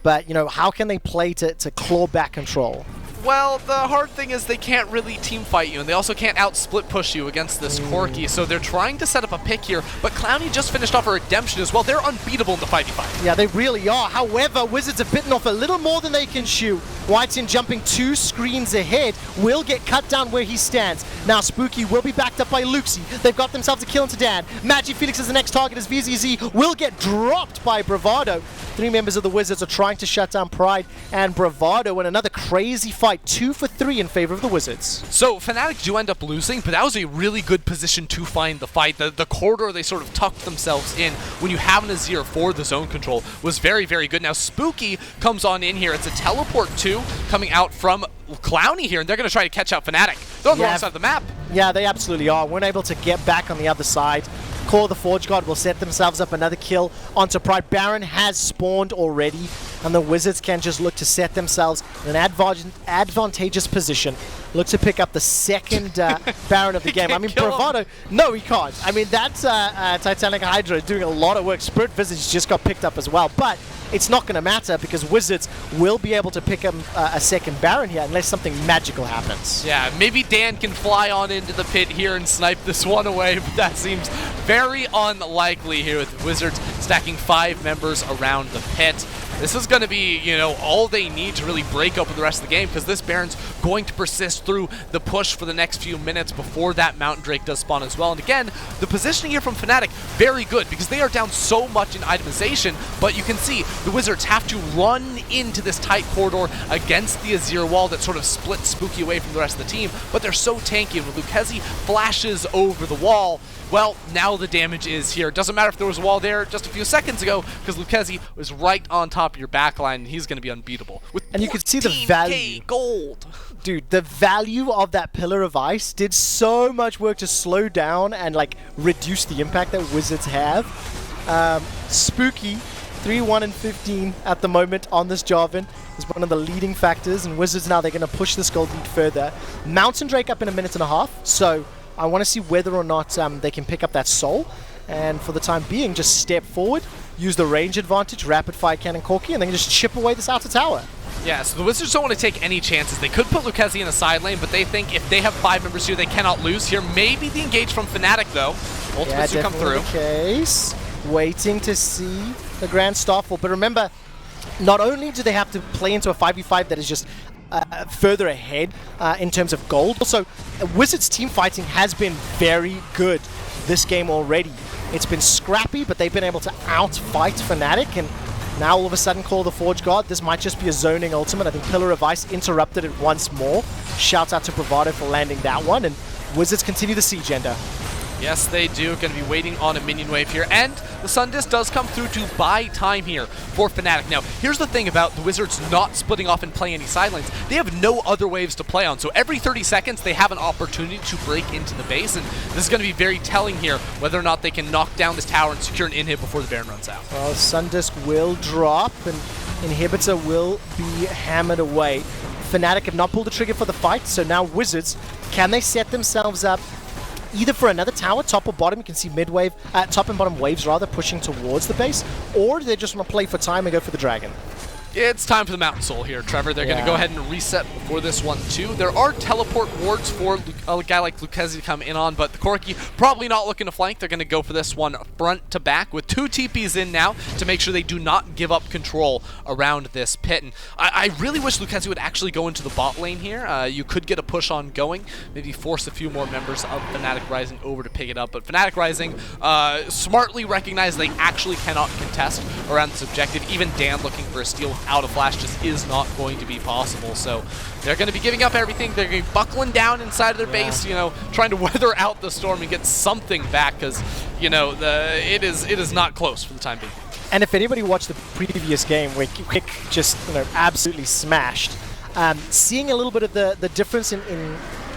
Speaker 1: But, you know, how can they play to claw back control?
Speaker 2: Well, the hard thing is they can't really team fight you, and they also can't out-split push you against this Corki, so they're trying to set up a pick here, but klowny just finished off a redemption as well. They're unbeatable in the 5v5.
Speaker 1: Yeah, they really are. However, Wizards have bitten off a little more than they can chew. whiteinn jumping 2 screens ahead will get cut down where he stands. Now Spooky will be backed up by Lukezy. They've got themselves a kill into Dan. MagiFelix is the next target as VZZ will get dropped by Bravado. 3 members of the Wizards are trying to shut down Pride and Bravado in another crazy fight. 2 for 3 in favor of the Wizards.
Speaker 2: So Fnatic do end up losing, but that was a really good position to find the fight. The corridor they sort of tucked themselves in when you have an Azir for the zone control was very, very good. Now Spooky comes on in here. It's a teleport too coming out from klowny here, and they're going to try to catch out Fnatic. They're on the wrong side of the map.
Speaker 1: Yeah, they absolutely are. Weren't able to get back on the other side. Core the Forge God will set themselves up another kill onto Pride. Baron has spawned already, and the Wizards can just look to set themselves in an advantageous position look to pick up the second Baron of the game. I mean, Bravado, no, he can't. I mean, that's Titanic Hydra doing a lot of work. Spirit Visage just got picked up as well, but it's not going to matter because Wizards will be able to pick him a second Baron here unless something magical happens.
Speaker 2: Yeah, maybe Dan can fly on into the pit here and snipe this one away, but that seems very unlikely here with Wizards stacking 5 members around the pit. This is going to be, you know, all they need to really break open the rest of the game because this Baron's going to persist through the push for the next few minutes before that Mountain Drake does spawn as well. And again, the positioning here from Fnatic, very good because they are down so much in itemization, but you can see the Wizards have to run into this tight corridor against the Azir wall that sort of splits Spooky away from the rest of the team, but they're so tanky. When Lukezy flashes over the wall, well, now the damage is here. Doesn't matter if there was a wall there just a few seconds ago because Lukezy was right on top of your backline and he's going to be unbeatable.
Speaker 1: And you can see the value.
Speaker 2: Gold.
Speaker 1: Dude, the value of that Pillar of Ice did so much work to slow down and like reduce the impact that Wizards have. Spooky, 3-1 and 15 at the moment on this Jarvan is one of the leading factors, and Wizards now they're going to push this gold lead further. Mountain Drake up in 1.5 minutes, so I want to see whether or not they can pick up that soul, and for the time being, just step forward, use the range advantage, rapid fire cannon Corki, and then just chip away this outer tower.
Speaker 2: Yeah, so the Wizards don't want to take any chances. They could put Lukezy in a side lane, but they think if they have 5 members here, they cannot lose here. Maybe the engage from Fnatic, though. Ultimates do come through.
Speaker 1: The case. Waiting to see the Grand Starfall. But remember, not only do they have to play into a 5v5 that is just further ahead in terms of gold, also Wizards team fighting has been very good this game already. It's been scrappy, but they've been able to outfight Fnatic, and now all of a sudden call the Forge Guard. This might just be a zoning ultimate. I think Pillar of Ice interrupted it once more. Shout out to Bravado for landing that one, and Wizards continue the siege ender.
Speaker 2: Yes, they do. Going to be waiting on a minion wave here. And the Sun Disc does come through to buy time here for Fnatic. Now, here's the thing about the Wizards not splitting off and playing any side lanes. They have no other waves to play on. So every 30 seconds, they have an opportunity to break into the base. And this is going to be very telling here whether or not they can knock down this tower and secure an inhib before the Baron runs out.
Speaker 1: Well, Sun Disc will drop, and Inhibitor will be hammered away. Fnatic have not pulled the trigger for the fight, so now Wizards, can they set themselves up either for another tower, top or bottom? You can see mid-wave, top and bottom waves rather, pushing towards the base, or do they just want to play for time and go for the dragon?
Speaker 2: It's time for the Mountain Soul here, Trevor. They're going to go ahead and reset before this one, too. There are teleport wards for a guy like Lukezy to come in on, but the Corki probably not looking to flank. They're going to go for this one front to back with 2 TPs in now to make sure they do not give up control around this pit. And I really wish Lukezy would actually go into the bot lane here. You could get a push on going, maybe force a few more members of Fnatic Rising over to pick it up. But Fnatic Rising smartly recognize they actually cannot contest around this objective. Even Dan looking for a steal out of flash just is not going to be possible. So they're going to be giving up everything. They're going to be buckling down inside of their base, you know, trying to weather out the storm and get something back because, you know, it is not close for the time being.
Speaker 1: And if anybody watched the previous game where Quick just, you know, absolutely smashed, seeing a little bit of the difference in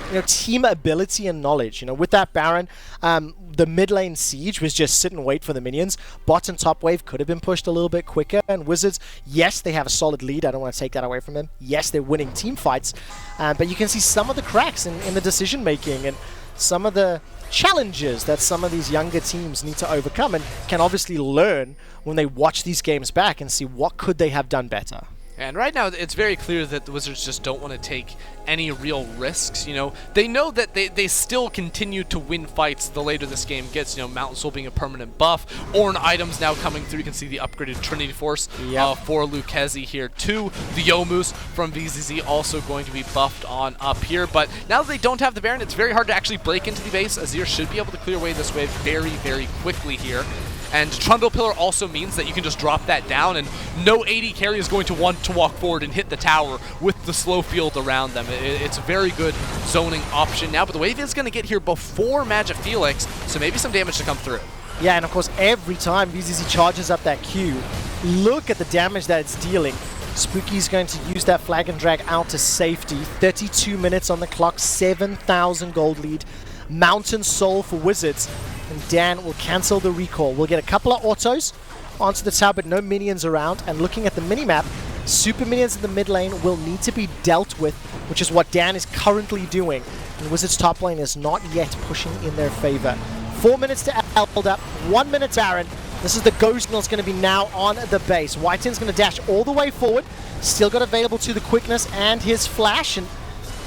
Speaker 1: you know, team ability and knowledge. You know, with that Baron, the mid lane siege was just sit and wait for the minions. Bot and top wave could have been pushed a little bit quicker. And Wizards, yes, they have a solid lead. I don't want to take that away from them. Yes, they're winning team fights. But you can see some of the cracks in the decision making and some of the challenges that some of these younger teams need to overcome and can obviously learn when they watch these games back and see what could they have done better.
Speaker 2: And right now, it's very clear that the Wizards just don't want to take any real risks. You know, they know that they still continue to win fights the later this game gets. You know, Mountain Soul being a permanent buff. Ornn items now coming through. You can see the upgraded Trinity Force for Lukezy here too. The Youmuu's from VZZ also going to be buffed on up here. But now that they don't have the Baron, it's very hard to actually break into the base. Azir should be able to clear away this wave very, very quickly here. And Trundle Pillar also means that you can just drop that down and no AD carry is going to want to walk forward and hit the tower with the slow field around them. It's a very good zoning option now, but the wave is going to get here before MagiFelix, so maybe some damage to come through.
Speaker 1: Yeah, and of course every time VZZ charges up that Q, look at the damage that it's dealing. Spooky's going to use that flag and drag out to safety. 32 minutes on the clock, 7,000 gold lead. Mountain Soul for Wizards. And Dan will cancel the recall. We'll get a couple of autos onto the tower, but no minions around. And looking at the minimap, Super minions in the mid lane will need to be dealt with, which is what Dan is currently doing. And Wizards top lane is not yet pushing in their favor. 4 minutes to Elder, 1 minute to Baron. This is the Ghost Mill's going to be now on the base. whiteinn's going to dash all the way forward. Still got available to the quickness and his flash. And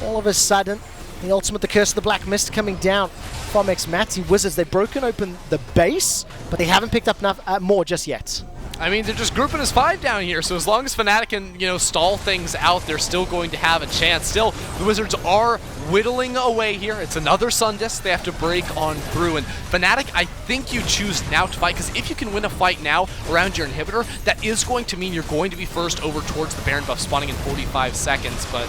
Speaker 1: all of a sudden, the ultimate, the Curse of the Black Mist coming down from xMatty. Wizards, they've broken open the base, but they haven't picked up enough more just yet.
Speaker 2: I mean, they're just grouping as 5 down here, so as long as Fnatic can, stall things out, they're still going to have a chance. Still, the Wizards are whittling away here. It's another Sun Disc they have to break on through, and Fnatic, I think you choose now to fight, because if you can win a fight now around your inhibitor, that is going to mean you're going to be first over towards the Baron buff spawning in 45 seconds, but...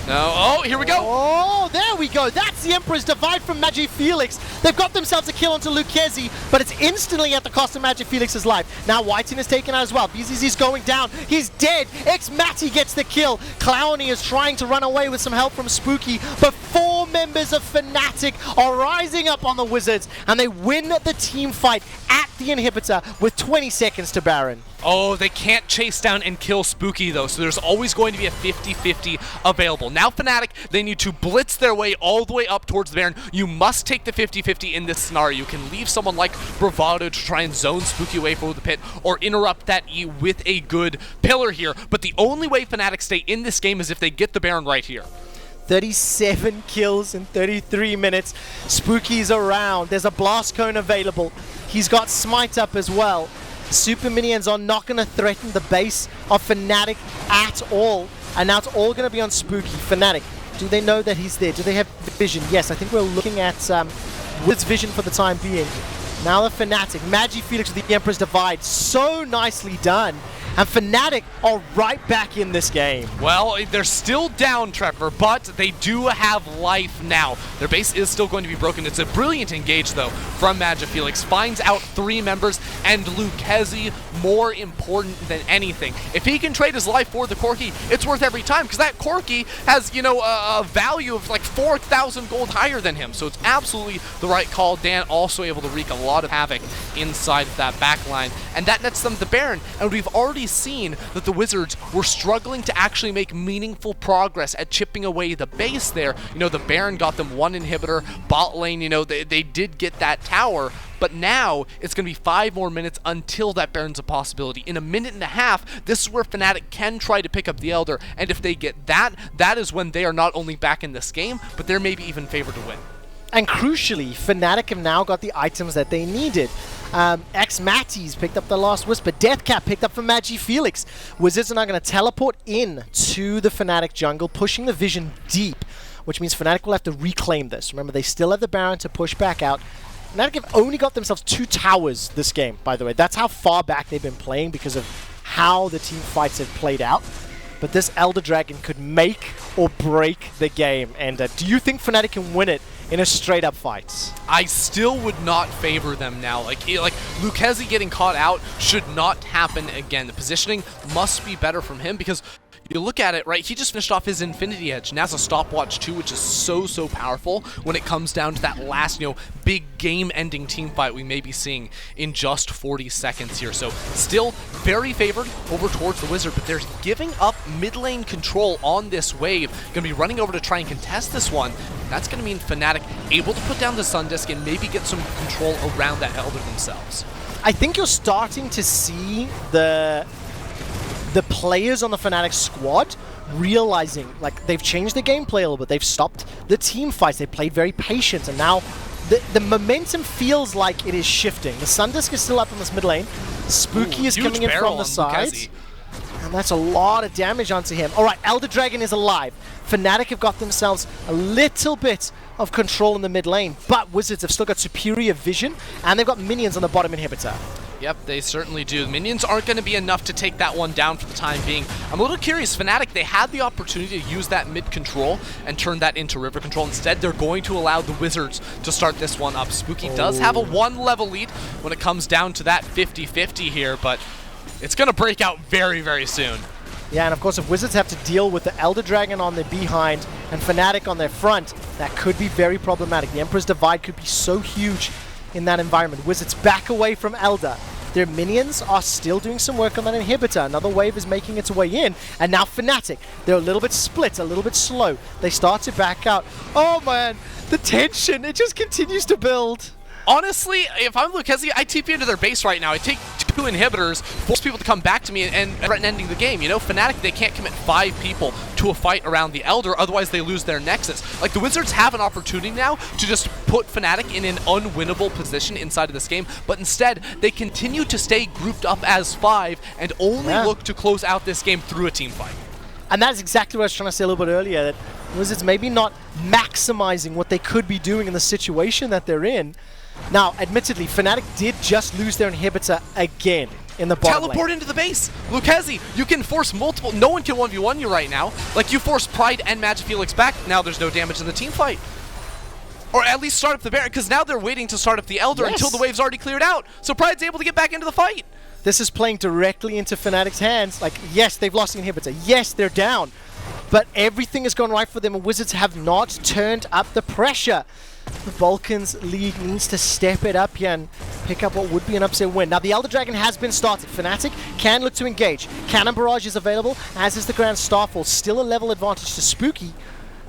Speaker 2: no. Oh, here we go.
Speaker 1: Oh, there we go. That's the Emperor's Divide from MagiFelix. They've got themselves a kill onto Lukezy, but it's instantly at the cost of MagiFelix's life. Now whiteinn is taken out as well. BZZ's going down. He's dead. xMatty gets the kill. klowny is trying to run away with some help from Spooky, but 4 members of Fnatic are rising up on the Wizards, and they win the team fight at the inhibitor with 20 seconds to Baron.
Speaker 2: Oh, they can't chase down and kill Spooky, though, so there's always going to be a 50-50 available. Now Fnatic, they need to blitz their way all the way up towards the Baron. You must take the 50-50 in this scenario. You can leave someone like Bravado to try and zone Spooky away from the pit, or interrupt that E with a good pillar here. But the only way Fnatic stay in this game is if they get the Baron right here.
Speaker 1: 37 kills in 33 minutes. Spooky's around. There's a blast cone available. He's got smite up as well. Super minions are not going to threaten the base of Fnatic at all. And now it's all going to be on Spooky. Fnatic, do they know that he's there? Do they have vision? Yes, I think we're looking at WIZ vision for the time being. Now the Fnatic, MagiFelix with the Emperor's Divide. So nicely done. And Fnatic are right back in this game.
Speaker 2: Well, they're still down, Trevor, but they do have life now. Their base is still going to be broken. It's a brilliant engage, though, from MagiFelix. Finds out 3 members, and Lukezy more important than anything. If he can trade his life for the Corki, it's worth every time, because that Corki has, a value of like 4,000 gold higher than him. So it's absolutely the right call. Dan also able to wreak a lot of havoc inside of that backline, and that nets them the Baron. And we've already seen that the Wizards were struggling to actually make meaningful progress at chipping away the base there. The Baron got them 1 inhibitor, bot lane, they did get that tower, but now it's going to be 5 more minutes until that Baron's a possibility. In a minute and a half, this is where Fnatic can try to pick up the Elder, and if they get that, that is when they are not only back in this game, but they're maybe even favored to win.
Speaker 1: And crucially, Fnatic have now got the items that they needed. xMatty's picked up the last Whisper. Deathcap picked up from MagiFelix. Wizards are now going to teleport in to the Fnatic jungle, pushing the vision deep, which means Fnatic will have to reclaim this. Remember, they still have the Baron to push back out. Fnatic have only got themselves 2 towers this game, by the way. That's how far back they've been playing because of how the team fights have played out. But this Elder Dragon could make or break the game. And do you think Fnatic can win it in a straight-up fight?
Speaker 2: I still would not favor them now. Like Lukezy getting caught out should not happen again. The positioning must be better from him, because you look at it, right, he just finished off his Infinity Edge, and has a stopwatch too, which is so powerful when it comes down to that last, big game-ending team fight we may be seeing in just 40 seconds here. So still very favored over towards the Wizard, but they're giving up mid lane control on this wave. Going to be running over to try and contest this one. That's going to mean Fnatic able to put down the Sun Disc and maybe get some control around that Elder themselves.
Speaker 1: I think you're starting to see the players on the Fnatic squad realizing, like, they've changed the gameplay a little bit. They've stopped the team fights. They played very patient, and now the momentum feels like it is shifting. The Sun Disc is still up in this mid lane. Spooky is coming in from the side. And that's a lot of damage onto him. All right, Elder Dragon is alive. Fnatic have got themselves a little bit of control in the mid lane, but Wizards have still got superior vision, and they've got minions on the bottom inhibitor.
Speaker 2: Yep, they certainly do. Minions aren't going to be enough to take that one down for the time being. I'm a little curious, Fnatic, they had the opportunity to use that mid control and turn that into river control. Instead, they're going to allow the Wizards to start this one up. Spooky does have a 1-level lead when it comes down to that 50-50 here, but it's going to break out very soon.
Speaker 1: Yeah, and of course, if Wizards have to deal with the Elder Dragon on their behind and Fnatic on their front, that could be very problematic. The Emperor's Divide could be so huge in that environment. Wizards back away from Elder. Their minions are still doing some work on that inhibitor. Another wave is making its way in. And now Fnatic, they're a little bit split, a little bit slow. They start to back out. Oh man, the tension, it just continues to build.
Speaker 2: Honestly, if I'm Lukezy, I TP into their base right now. I take 2 inhibitors, force people to come back to me, and threaten ending the game. You know, Fnatic, they can't commit 5 people to a fight around the Elder, otherwise they lose their Nexus. Like, the Wizards have an opportunity now to just put Fnatic in an unwinnable position inside of this game, but instead, they continue to stay grouped up as 5 and only look to close out this game through a team fight.
Speaker 1: And that's exactly what I was trying to say a little bit earlier, that Wizards maybe not maximizing what they could be doing in the situation that they're in. Now, admittedly, Fnatic did just lose their inhibitor again in the bottom
Speaker 2: Teleport
Speaker 1: lane.
Speaker 2: into the base! Lukezy, you can force multiple... No one can 1v1 you right now. Like, you force Pride and MagiFelix back, now there's no damage in the team fight. Or at least start up the Baron, because now they're waiting to start up the Elder until the wave's already cleared out. So Pride's able to get back into the fight.
Speaker 1: This is playing directly into Fnatic's hands. Like, yes, they've lost the inhibitor. Yes, they're down. But everything has gone right for them, and Wizards have not turned up the pressure. The Balkans League needs to step it up here and pick up what would be an upset win. Now, the Elder Dragon has been started. Fnatic can look to engage. Cannon Barrage is available, as is the Grand Starfall. Still a level advantage to Spooky.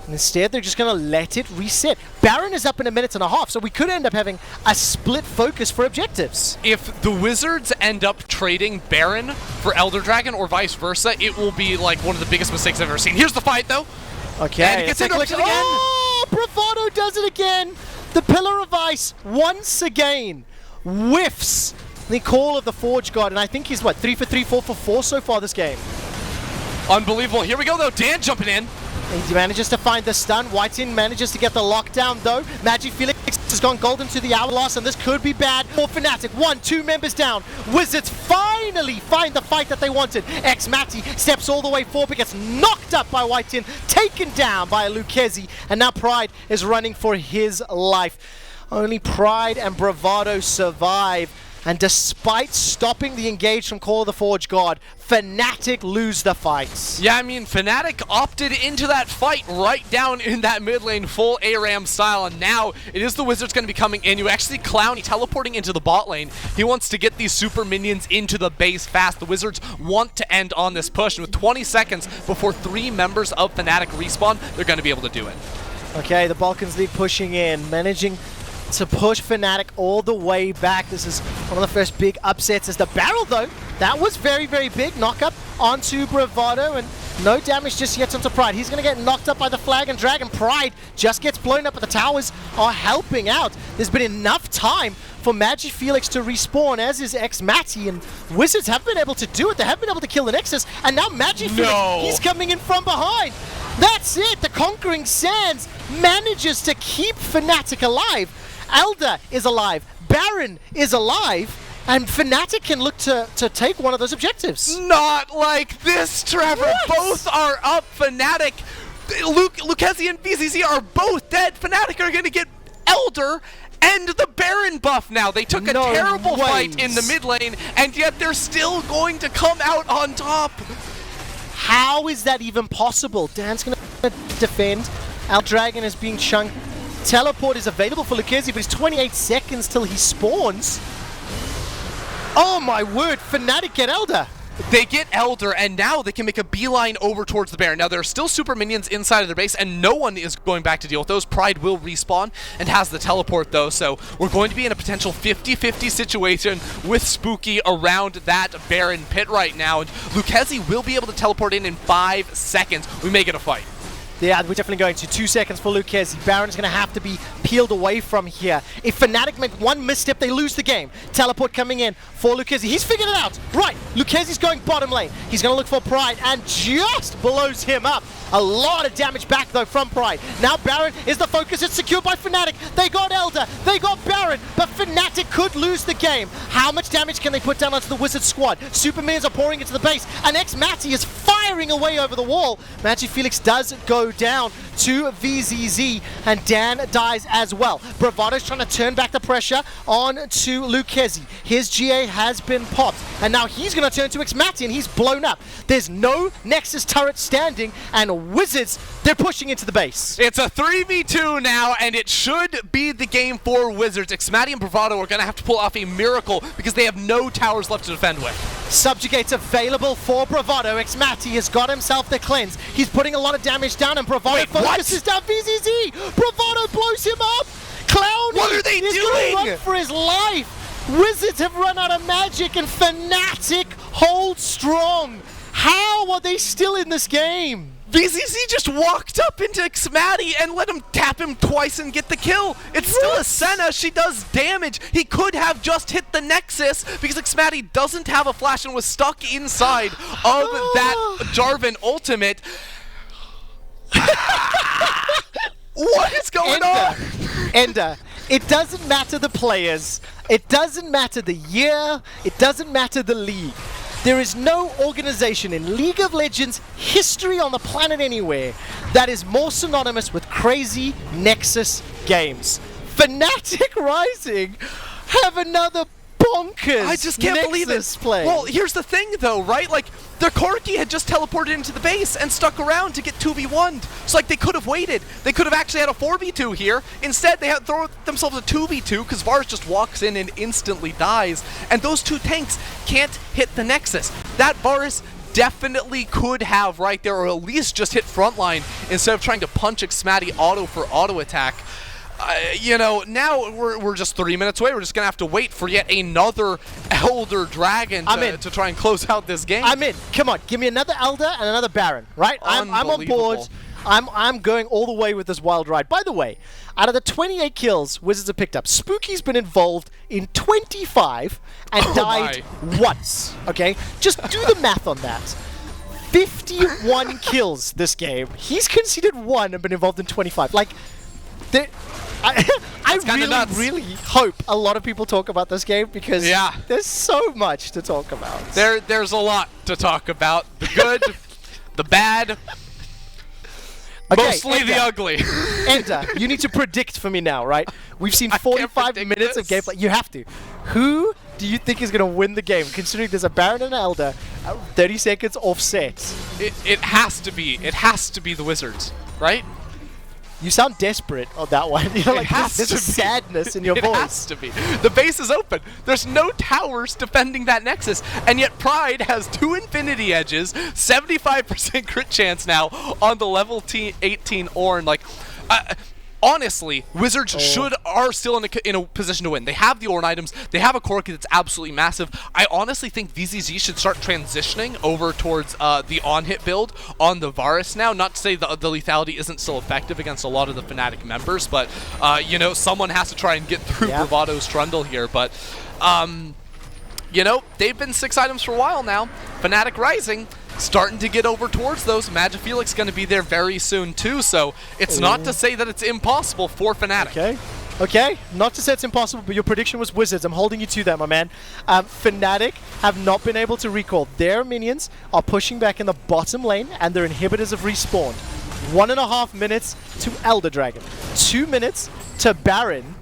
Speaker 1: And instead, they're just going to let it reset. Baron is up in a minute and a half, so we could end up having a split focus for objectives.
Speaker 2: If the Wizards end up trading Baron for Elder Dragon or vice versa, it will be like one of the biggest mistakes I've ever seen. Here's the fight, though.
Speaker 1: Okay,
Speaker 2: and it gets interrupted again.
Speaker 1: Oh, Bravado does it again. The Pillar of Ice, once again, whiffs the call of the Forge God. And I think he's, what, 3 for 3, 4 for 4 so far this game.
Speaker 2: Unbelievable. Here we go, though. Dan jumping in.
Speaker 1: He manages to find the stun. whiteinn manages to get the lockdown, though. MagiFelix has gone golden to the Hourglass, and this could be bad for Fnatic. 2 members down. Wizards finally find the fight that they wanted. xMatty steps all the way forward, but gets knocked up by whiteinn, taken down by Lukezy, and now Pride is running for his life. Only Pride and Bravado survive. And despite stopping the engage from Call of the Forge God, Fnatic lose the fight.
Speaker 2: Yeah, I mean, Fnatic opted into that fight right down in that mid lane, full ARAM style, and now it is the Wizards going to be coming in. You actually klowny teleporting into the bot lane. He wants to get these super minions into the base fast. The Wizards want to end on this push, and with 20 seconds before 3 members of Fnatic respawn, they're going to be able to do it.
Speaker 1: Okay, the Balkans League pushing in, managing to push Fnatic all the way back. This is one of the first big upsets as the barrel, though. That was very, very big. Knock up onto Bravado, and no damage just yet onto Pride. He's going to get knocked up by the Flag and Dragon. Pride just gets blown up, but the towers are helping out. There's been enough time for MagiFelix to respawn, as is xMatty, and Wizards have been able to do it. They have been able to kill the Nexus, and now MagiFelix, he's coming in from behind. That's it. The Conquering Sands manages to keep Fnatic alive. Elder is alive, Baron is alive, and Fnatic can look to take one of those objectives.
Speaker 2: Not like this, Trevor.
Speaker 1: What?
Speaker 2: Both are up. Fnatic, Lukezy and BZZ are both dead. Fnatic are going to get Elder and the Baron buff now. They took a terrible fight in the mid lane, and yet they're still going to come out on top.
Speaker 1: How is that even possible? Dan's going to defend. Our Dragon is being chunked. Teleport is available for Lukezy, but it's 28 seconds till he spawns. Oh my word, Fnatic get Elder.
Speaker 2: They get Elder, and now they can make a beeline over towards the Baron. Now, there are still super minions inside of their base, and no one is going back to deal with those. Pride will respawn and has the teleport, though, so we're going to be in a potential 50-50 situation with Spooky around that Baron pit right now, and Lukezy will be able to teleport in 5 seconds. We may get a fight.
Speaker 1: Yeah, we're definitely going to. 2 seconds for Lukezy. Baron's going to have to be peeled away from here. If Fnatic make one misstep, they lose the game. Teleport coming in for Lukezy. He's figured it out. Right, Lukezy's going bottom lane. He's going to look for Pride and just blows him up. A lot of damage back, though, from Pride. Now Baron is the focus. It's secured by Fnatic. They got Elder. They got Baron. But Fnatic could lose the game. How much damage can they put down onto the Wizard squad? Super minions are pouring into the base. And xMatty is firing tearing away over the wall. MagiFelix does go down to VZZ, and Dan dies as well. Bravado's trying to turn back the pressure on to Lukezy. His GA has been popped, and now he's going to turn to xMatty, and he's blown up. There's no Nexus turret standing, and Wizards, they're pushing into the base.
Speaker 2: It's a 3v2 now, and it should be the game for Wizards. xMatty and Bravado are going to have to pull off a miracle because they have no towers left to defend with.
Speaker 1: Subjugate's available for Bravado. xMatty has got himself the cleanse. He's putting a lot of damage down, and Bravado focuses down VZZ. Bravado blows him up. Klowny,
Speaker 2: what are they doing?
Speaker 1: Run for his life. Wizards have run out of magic, and Fnatic hold strong. How are they still in this game?
Speaker 2: VZZ just walked up into xMatty and let him tap him twice and get the kill. It's still a Senna. She does damage. He could have just hit the Nexus because xMatty doesn't have a flash and was stuck inside of that Jarvan ultimate. What is going on?
Speaker 1: Ender, it doesn't matter the players. It doesn't matter the year. It doesn't matter the league. There is no organization in League of Legends history on the planet anywhere that is more synonymous with crazy Nexus games. Fnatic Rising have another bonkers
Speaker 2: I just can't believe
Speaker 1: Nexus
Speaker 2: it.
Speaker 1: play.
Speaker 2: Well, here's the thing though, right? Like, their Corki had just teleported into the base and stuck around to get 2v1'd. So like, they could have waited. They could have actually had a 4v2 here. Instead, they had throw themselves a 2v2 because Varus just walks in and instantly dies. And those two tanks can't hit the Nexus. That Varus definitely could have right there, or at least just hit frontline instead of trying to punch xMatty auto for auto attack. You know, now we're just 3 minutes away. We're just going to have to wait for yet another Elder Dragon to try and close out this game.
Speaker 1: I'm in. Come on, give me another Elder and another Baron, right? I'm on board. I'm going all the way with this wild ride. By the way, out of the 28 kills Wizards have picked up, Spooky's been involved in 25 and died once, okay? Just do the math on that. 51 kills this game. He's conceded 1 and been involved in 25. Like, I really hope a lot of people talk about this game because there's so much to talk about.
Speaker 2: There's a lot to talk about. The good, the bad, mostly the ugly.
Speaker 1: Ender, you need to predict for me now, right? We've seen 45 minutes of gameplay. You have to. Who do you think is going to win the game, considering there's a Baron and an Elder, 30 seconds offset?
Speaker 2: It has to be. It has to be the Wizards, right?
Speaker 1: You sound desperate on that one. You know, like there's a sadness in your voice.
Speaker 2: It has to be. The base is open. There's no towers defending that Nexus, and yet Pride has 2 Infinity Edges, 75% crit chance now on the level 18 Ornn. Like, honestly, Wizards are still in a position to win. They have the Ornn items. They have a Corki that's absolutely massive. I honestly think VZZ should start transitioning over towards the on-hit build on the Varus now. Not to say the lethality isn't still effective against a lot of the Fnatic members, but, you know, someone has to try and get through Bravado's Trundle here. But, you know, they've been 6 items for a while now. Fnatic Rising starting to get over towards those. MagiFelix going to be there very soon too, so it's not to say that it's impossible for Fnatic.
Speaker 1: Okay, not to say it's impossible, but your prediction was Wizards. I'm holding you to that, my man. Fnatic have not been able to recall. Their minions are pushing back in the bottom lane, and their inhibitors have respawned. 1.5 minutes to Elder Dragon, 2 minutes to Baron,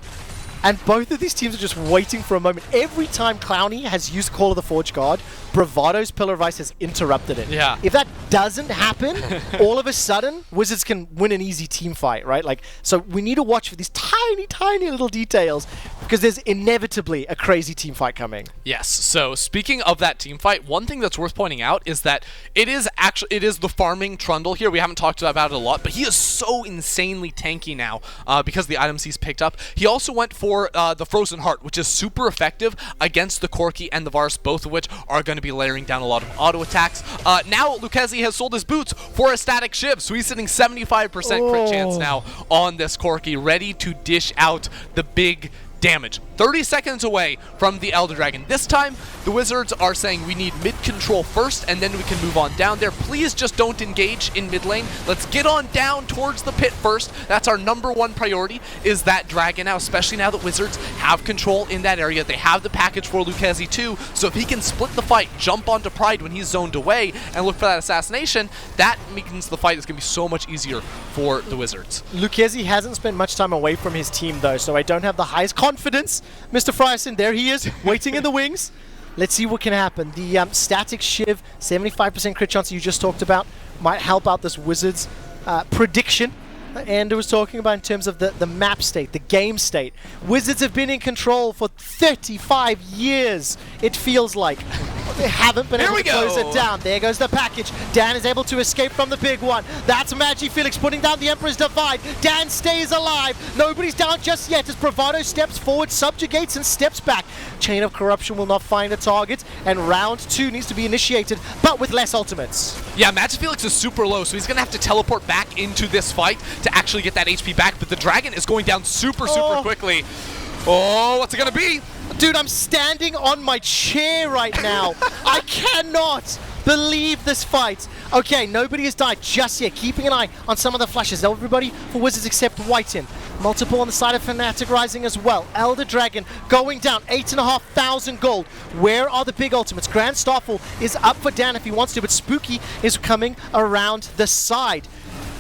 Speaker 1: and both of these teams are just waiting for a moment. Every time klowny has used Call of the Forge Guard, Bravado's Pillar of Ice has interrupted it.
Speaker 2: Yeah.
Speaker 1: If that doesn't happen, all of a sudden, Wizards can win an easy team fight, right? Like, so we need to watch for these tiny, tiny little details because there's inevitably a crazy team fight coming.
Speaker 2: Yes. So speaking of that team fight, one thing that's worth pointing out is that it is the farming Trundle here. We haven't talked about it a lot, but he is so insanely tanky now because of the items he's picked up. He also went for the Frozen Heart, which is super effective against the Corki and the Varus, both of which are going to be layering down a lot of auto attacks. Now Lukezy has sold his boots for a static Shiv, so he's sitting 75% crit chance now on this Corki, ready to dish out the big damage. 30 seconds away from the Elder Dragon. This time, the Wizards are saying we need mid control first, and then we can move on down there. Please just don't engage in mid lane. Let's get on down towards the pit first. That's our #1 priority, is that dragon now, especially now that Wizards have control in that area. They have the package for Lukezy too, so if he can split the fight, jump onto Pride when he's zoned away, and look for that assassination, that means the fight is going to be so much easier for the Wizards.
Speaker 1: Lukezy hasn't spent much time away from his team though, so I don't have the highest confidence. Mr. Frierson, there he is, waiting in the wings. Let's see what can happen. The static Shiv, 75% crit chance you just talked about, might help out this Wizards prediction. And it was talking about in terms of the map state, the game state. Wizards have been in control for 35 years, it feels like. They haven't been able to close it down. There goes the package. Dan is able to escape from the big one. That's MagiFelix putting down the Emperor's Divide. Dan stays alive. Nobody's down just yet as Bravado steps forward, subjugates, and steps back. Chain of Corruption will not find a target, and round 2 needs to be initiated, but with less ultimates.
Speaker 2: Yeah, MagiFelix is super low, so he's going to have to teleport back into this fight to actually get that HP back, but the dragon is going down super quickly. Oh, what's it going to be?
Speaker 1: Dude, I'm standing on my chair right now. I cannot believe this fight. Okay, nobody has died just yet. Keeping an eye on some of the flashes. Everybody for Wizards except whiteinn. Multiple on the side of Fnatic rising as well. Elder Dragon going down, 8,500 gold. Where are the big ultimates? Grand Starfall is up for Dan if he wants to, but Spooky is coming around the side.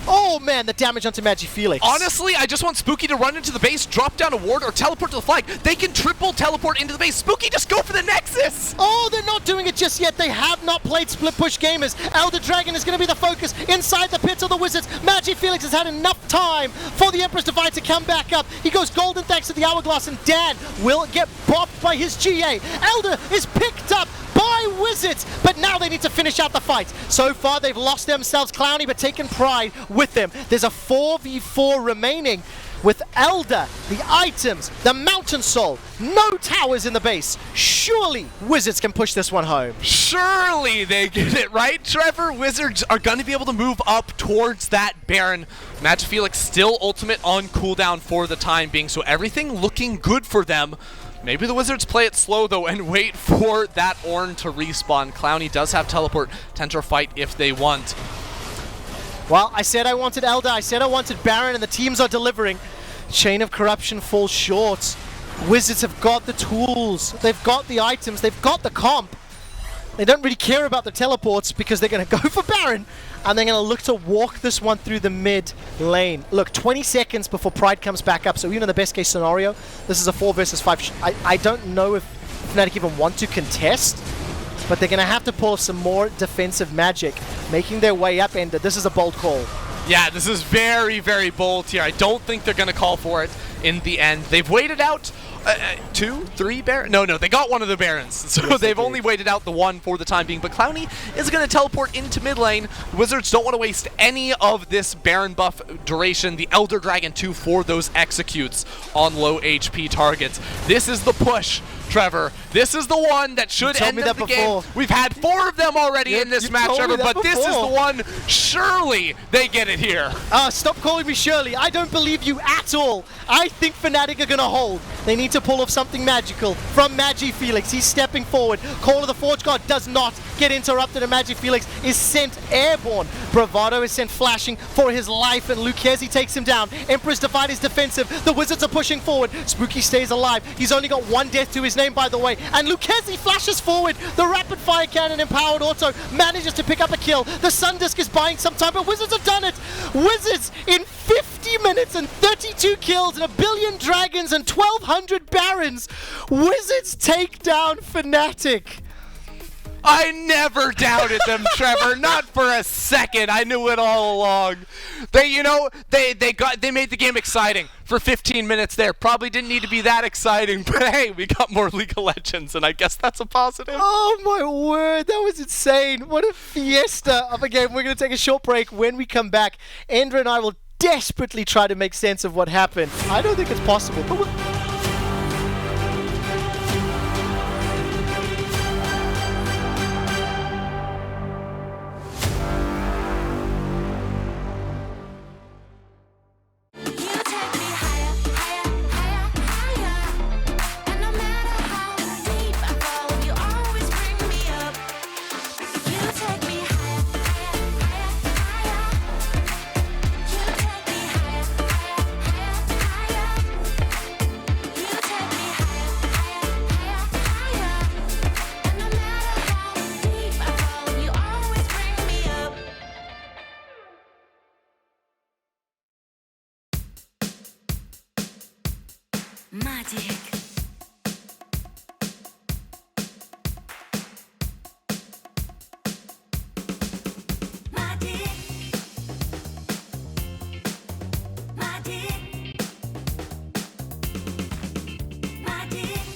Speaker 1: Oh man, the damage onto MagiFelix.
Speaker 2: Honestly, I just want Spooky to run into the base, drop down a ward, or teleport to the flag. They can triple teleport into the base. Spooky, just go for the Nexus!
Speaker 1: Oh, they're not doing it just yet. They have not played split push gamers. Elder Dragon is going to be the focus inside the pits of the Wizards. MagiFelix has had enough time for the Emperor's Divide to come back up. He goes golden thanks to the Hourglass, and Dan will get bopped by his GA. Elder is picked up by Wizards, but now they need to finish out the fight. So far, they've lost themselves klowny, but taken Pride with them. There's a 4v4 remaining with Elder, the items, the Mountain Soul, no towers in the base. Surely Wizards can push this one home.
Speaker 2: Surely they get it right, Trevor. Wizards are going to be able to move up towards that Baron. MagiFelix still ultimate on cooldown for the time being, so everything looking good for them. Maybe the Wizards play it slow, though, and wait for that Ornn to respawn. klowny does have teleport. Tenter fight if they want.
Speaker 1: Well, I said I wanted Elder, I said I wanted Baron, and the teams are delivering. Chain of Corruption falls short. Wizards have got the tools, they've got the items, they've got the comp. They don't really care about the teleports because they're going to go for Baron, and they're going to look to walk this one through the mid lane. Look, 20 seconds before Pride comes back up, so even in the best case scenario, this is a 4 versus 5. I don't know if Fnatic even want to contest, but they're going to have to pull some more defensive magic, making their way up, and this is a bold call.
Speaker 2: Yeah, this is very bold here. I don't think they're going to call for it in the end. They've waited out 2, 3 Barons? No, they got one of the Barons. So yes, they've only waited out the one for the time being. But klowny is going to teleport into mid lane. Wizards don't want to waste any of this Baron buff duration. The Elder Dragon 2 for those executes on low HP targets. This is the push, Trevor. This is the one that should end up the game. We've had 4 of them already in this match, Trevor, but this is the one. Surely they get it here.
Speaker 1: Stop calling me Shirley. I don't believe you at all. I think Fnatic are going to hold. They need to pull off something magical from MagiFelix. He's stepping forward. Call of the Forge God does not get interrupted, and MagiFelix is sent airborne. Bravado is sent flashing for his life, and Lukezy takes him down. Emperor's Divide is defensive. The Wizards are pushing forward. Spooky stays alive. He's only got 1 death to his name, by the way, and Lukezy flashes forward. The rapid fire cannon empowered auto manages to pick up a kill. The Sun Disc is buying some time, but Wizards have done it. Wizards in 50 minutes and 32 kills and 1 billion dragons and 1,200 barons. Wizards take down Fnatic.
Speaker 2: I never doubted them, Trevor. Not for a second. I knew it all along. They made the game exciting for 15 minutes there. Probably didn't need to be that exciting, but hey, we got more League of Legends, and I guess that's a positive.
Speaker 1: Oh my word, that was insane. What a fiesta of a game. We're going to take a short break. When we come back, Endra and I will desperately try to make sense of what happened. I don't think it's possible, but
Speaker 3: Magic.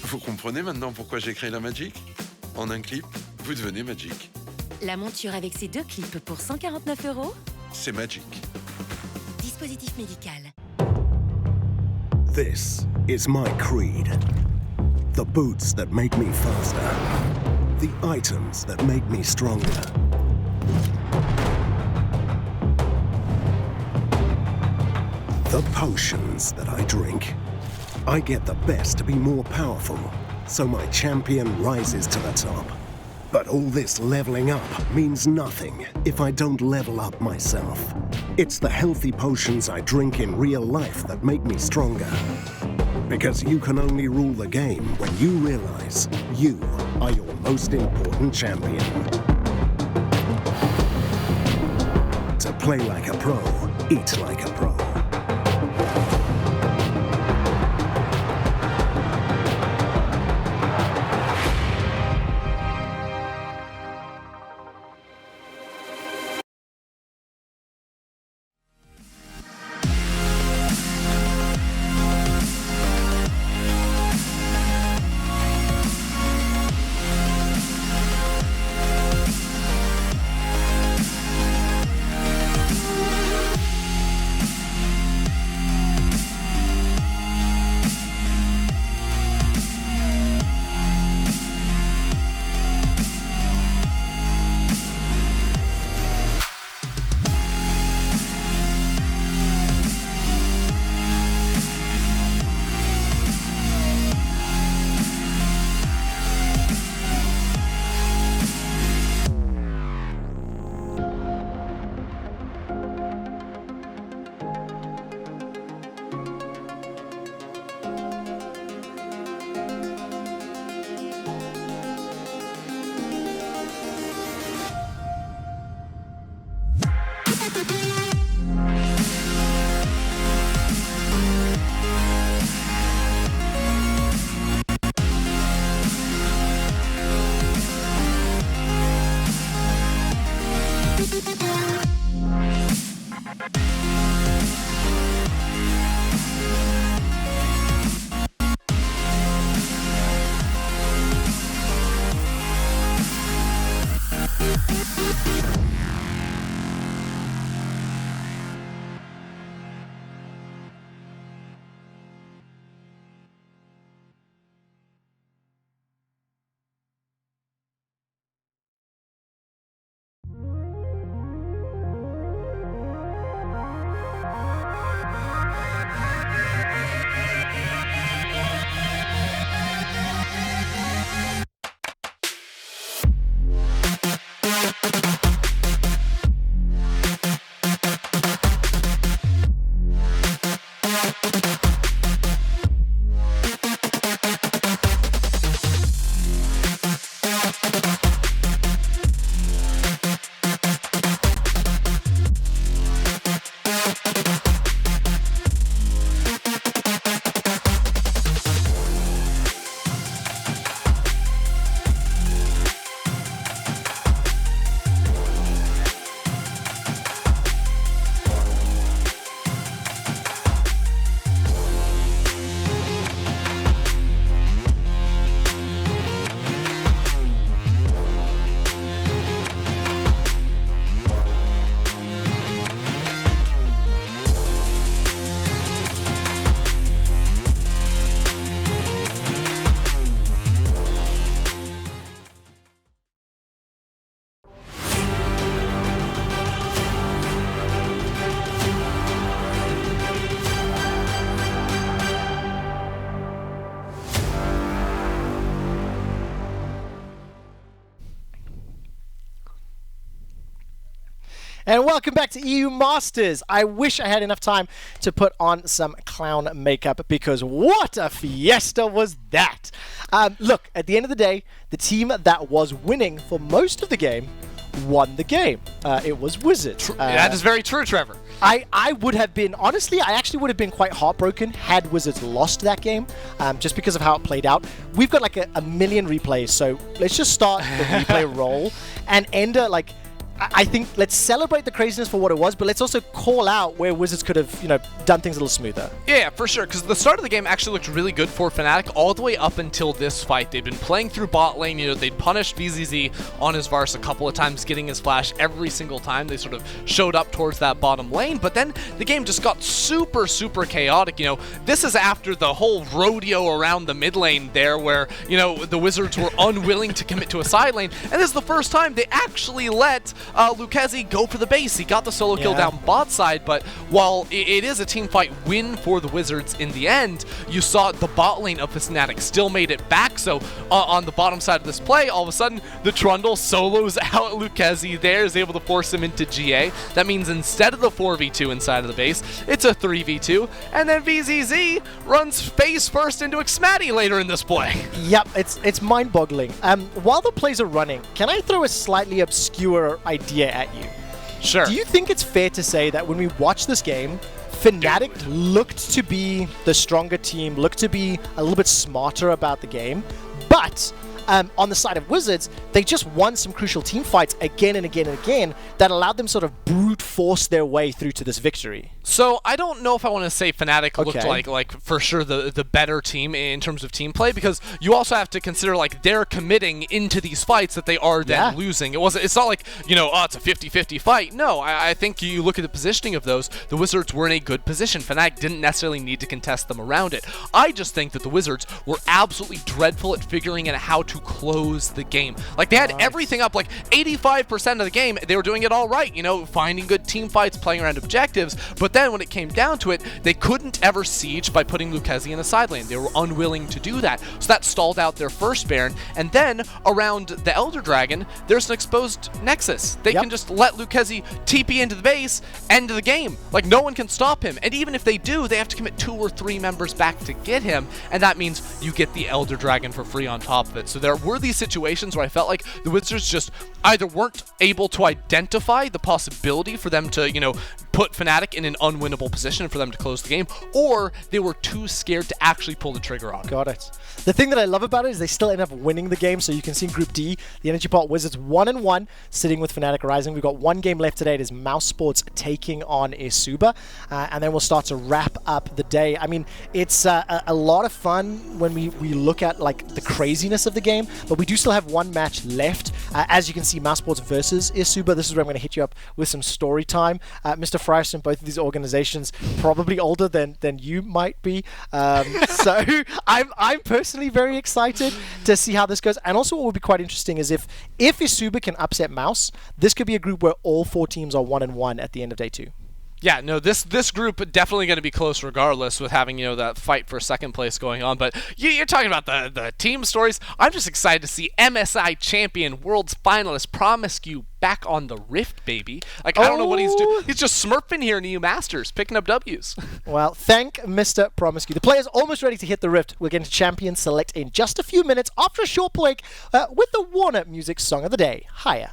Speaker 4: Vous comprenez maintenant pourquoi j'ai créé la Magic? En un clip, vous devenez Magic.
Speaker 3: La monture avec ses 2 clips pour 149 €.
Speaker 4: C'est Magic.
Speaker 3: Dispositif médical.
Speaker 5: This is my creed. The boots that make me faster. The items that make me stronger. The potions that I drink. I get the best to be more powerful, so my champion rises to the top. But all this leveling up means nothing if I don't level up myself. It's the healthy potions I drink in real life that make me stronger. Because you can only rule the game when you realize you are your most important champion. To play like a pro, eat like a pro.
Speaker 1: And welcome back to EU Masters. I wish I had enough time to put on some clown makeup because what a fiesta was that. Look, at the end of the day, the team that was winning for most of the game won the game. It was Wizards.
Speaker 2: That is very true, Trevor.
Speaker 1: I would have been, honestly, I actually would have been quite heartbroken had Wizards lost that game, just because of how it played out. We've got like a million replays, so let's just start the replay roll. And Ender, like, I think let's celebrate the craziness for what it was, but let's also call out where Wizards could have, done things a little smoother.
Speaker 2: Yeah, for sure, because the start of the game actually looked really good for Fnatic all the way up until this fight. They'd been playing through bot lane, they'd punished VZZ on his Varus a couple of times, getting his flash every single time they sort of showed up towards that bottom lane, but then the game just got super, super chaotic. This is after the whole rodeo around the mid lane there where, the Wizards were unwilling to commit to a side lane, and this is the first time they actually let Lukezy go for the base. He got the solo kill down bot side, but while it is a team fight win for the Wizards in the end, you saw the bot lane of Fnatic still made it back. So on the bottom side of this play, all of a sudden the Trundle solos out Lukezy there, is able to force him into GA. That means instead of the 4v2 inside of the base, it's a 3v2, and then VZZ runs face first into xMatty later in this play.
Speaker 1: Yep, it's mind-boggling. While the plays are running, can I throw a slightly obscure idea at you?
Speaker 2: Sure.
Speaker 1: Do you think it's fair to say that when we watch this game, Fnatic looked to be the stronger team, looked to be a little bit smarter about the game, but on the side of Wizards, they just won some crucial team fights again and again and again that allowed them sort of brute force their way through to this victory?
Speaker 2: So I don't know if I want to say Fnatic looked like for sure the better team in terms of team play, because you also have to consider like they're committing into these fights that they are then losing. It's not like, it's a 50-50 fight. No, I think you look at the positioning of those, the Wizards were in a good position. Fnatic didn't necessarily need to contest them around it. I just think that the Wizards were absolutely dreadful at figuring out how to close the game. Like they had everything up, like 85% of the game, they were doing it all right, finding good team fights, playing around objectives, but then when it came down to it, they couldn't ever siege by putting Lukezy in the side lane. They were unwilling to do that, so that stalled out their first Baron, and then around the Elder Dragon, there's an exposed Nexus. They can just let Lukezy TP into the base, end of the game. Like, no one can stop him, and even if they do, they have to commit 2 or 3 members back to get him, and that means you get the Elder Dragon for free on top of it. So there were these situations where I felt like the Wizards just either weren't able to identify the possibility for them to, put Fnatic in an unwinnable position for them to close the game, or they were too scared to actually pull the trigger on it.
Speaker 1: Got it. The thing that I love about it is they still end up winning the game. So you can see in Group D, the Energypot Wizards 1-1, sitting with Fnatic Rising. We've got 1 game left today. It is Mouse Sports taking on Isuba, and then we'll start to wrap up the day. I mean, it's a lot of fun when we look at like the craziness of the game, but we do still have 1 match left. As you can see, Mouse Sports versus Isuba. This is where I'm going to hit you up with some story time. Mr. Frierson, both of these organizations probably older than you might be. So I'm personally very excited to see how this goes. And also what would be quite interesting is if Isuba can upset Mouse, this could be a group where all 4 teams are 1-1 at the end of day 2.
Speaker 2: Yeah, no, this group definitely going to be close regardless, with having, that fight for second place going on. But you're talking about the team stories. I'm just excited to see MSI champion, world's finalist, Promiscu back on the Rift, baby. Like, I don't know what he's doing. He's just smurfing here in EU Masters, picking up Ws.
Speaker 1: Well, thank Mr. Promiscu. The player's almost ready to hit the Rift. We're getting to Champion Select in just a few minutes after a short break with the Warner Music Song of the Day. Higher.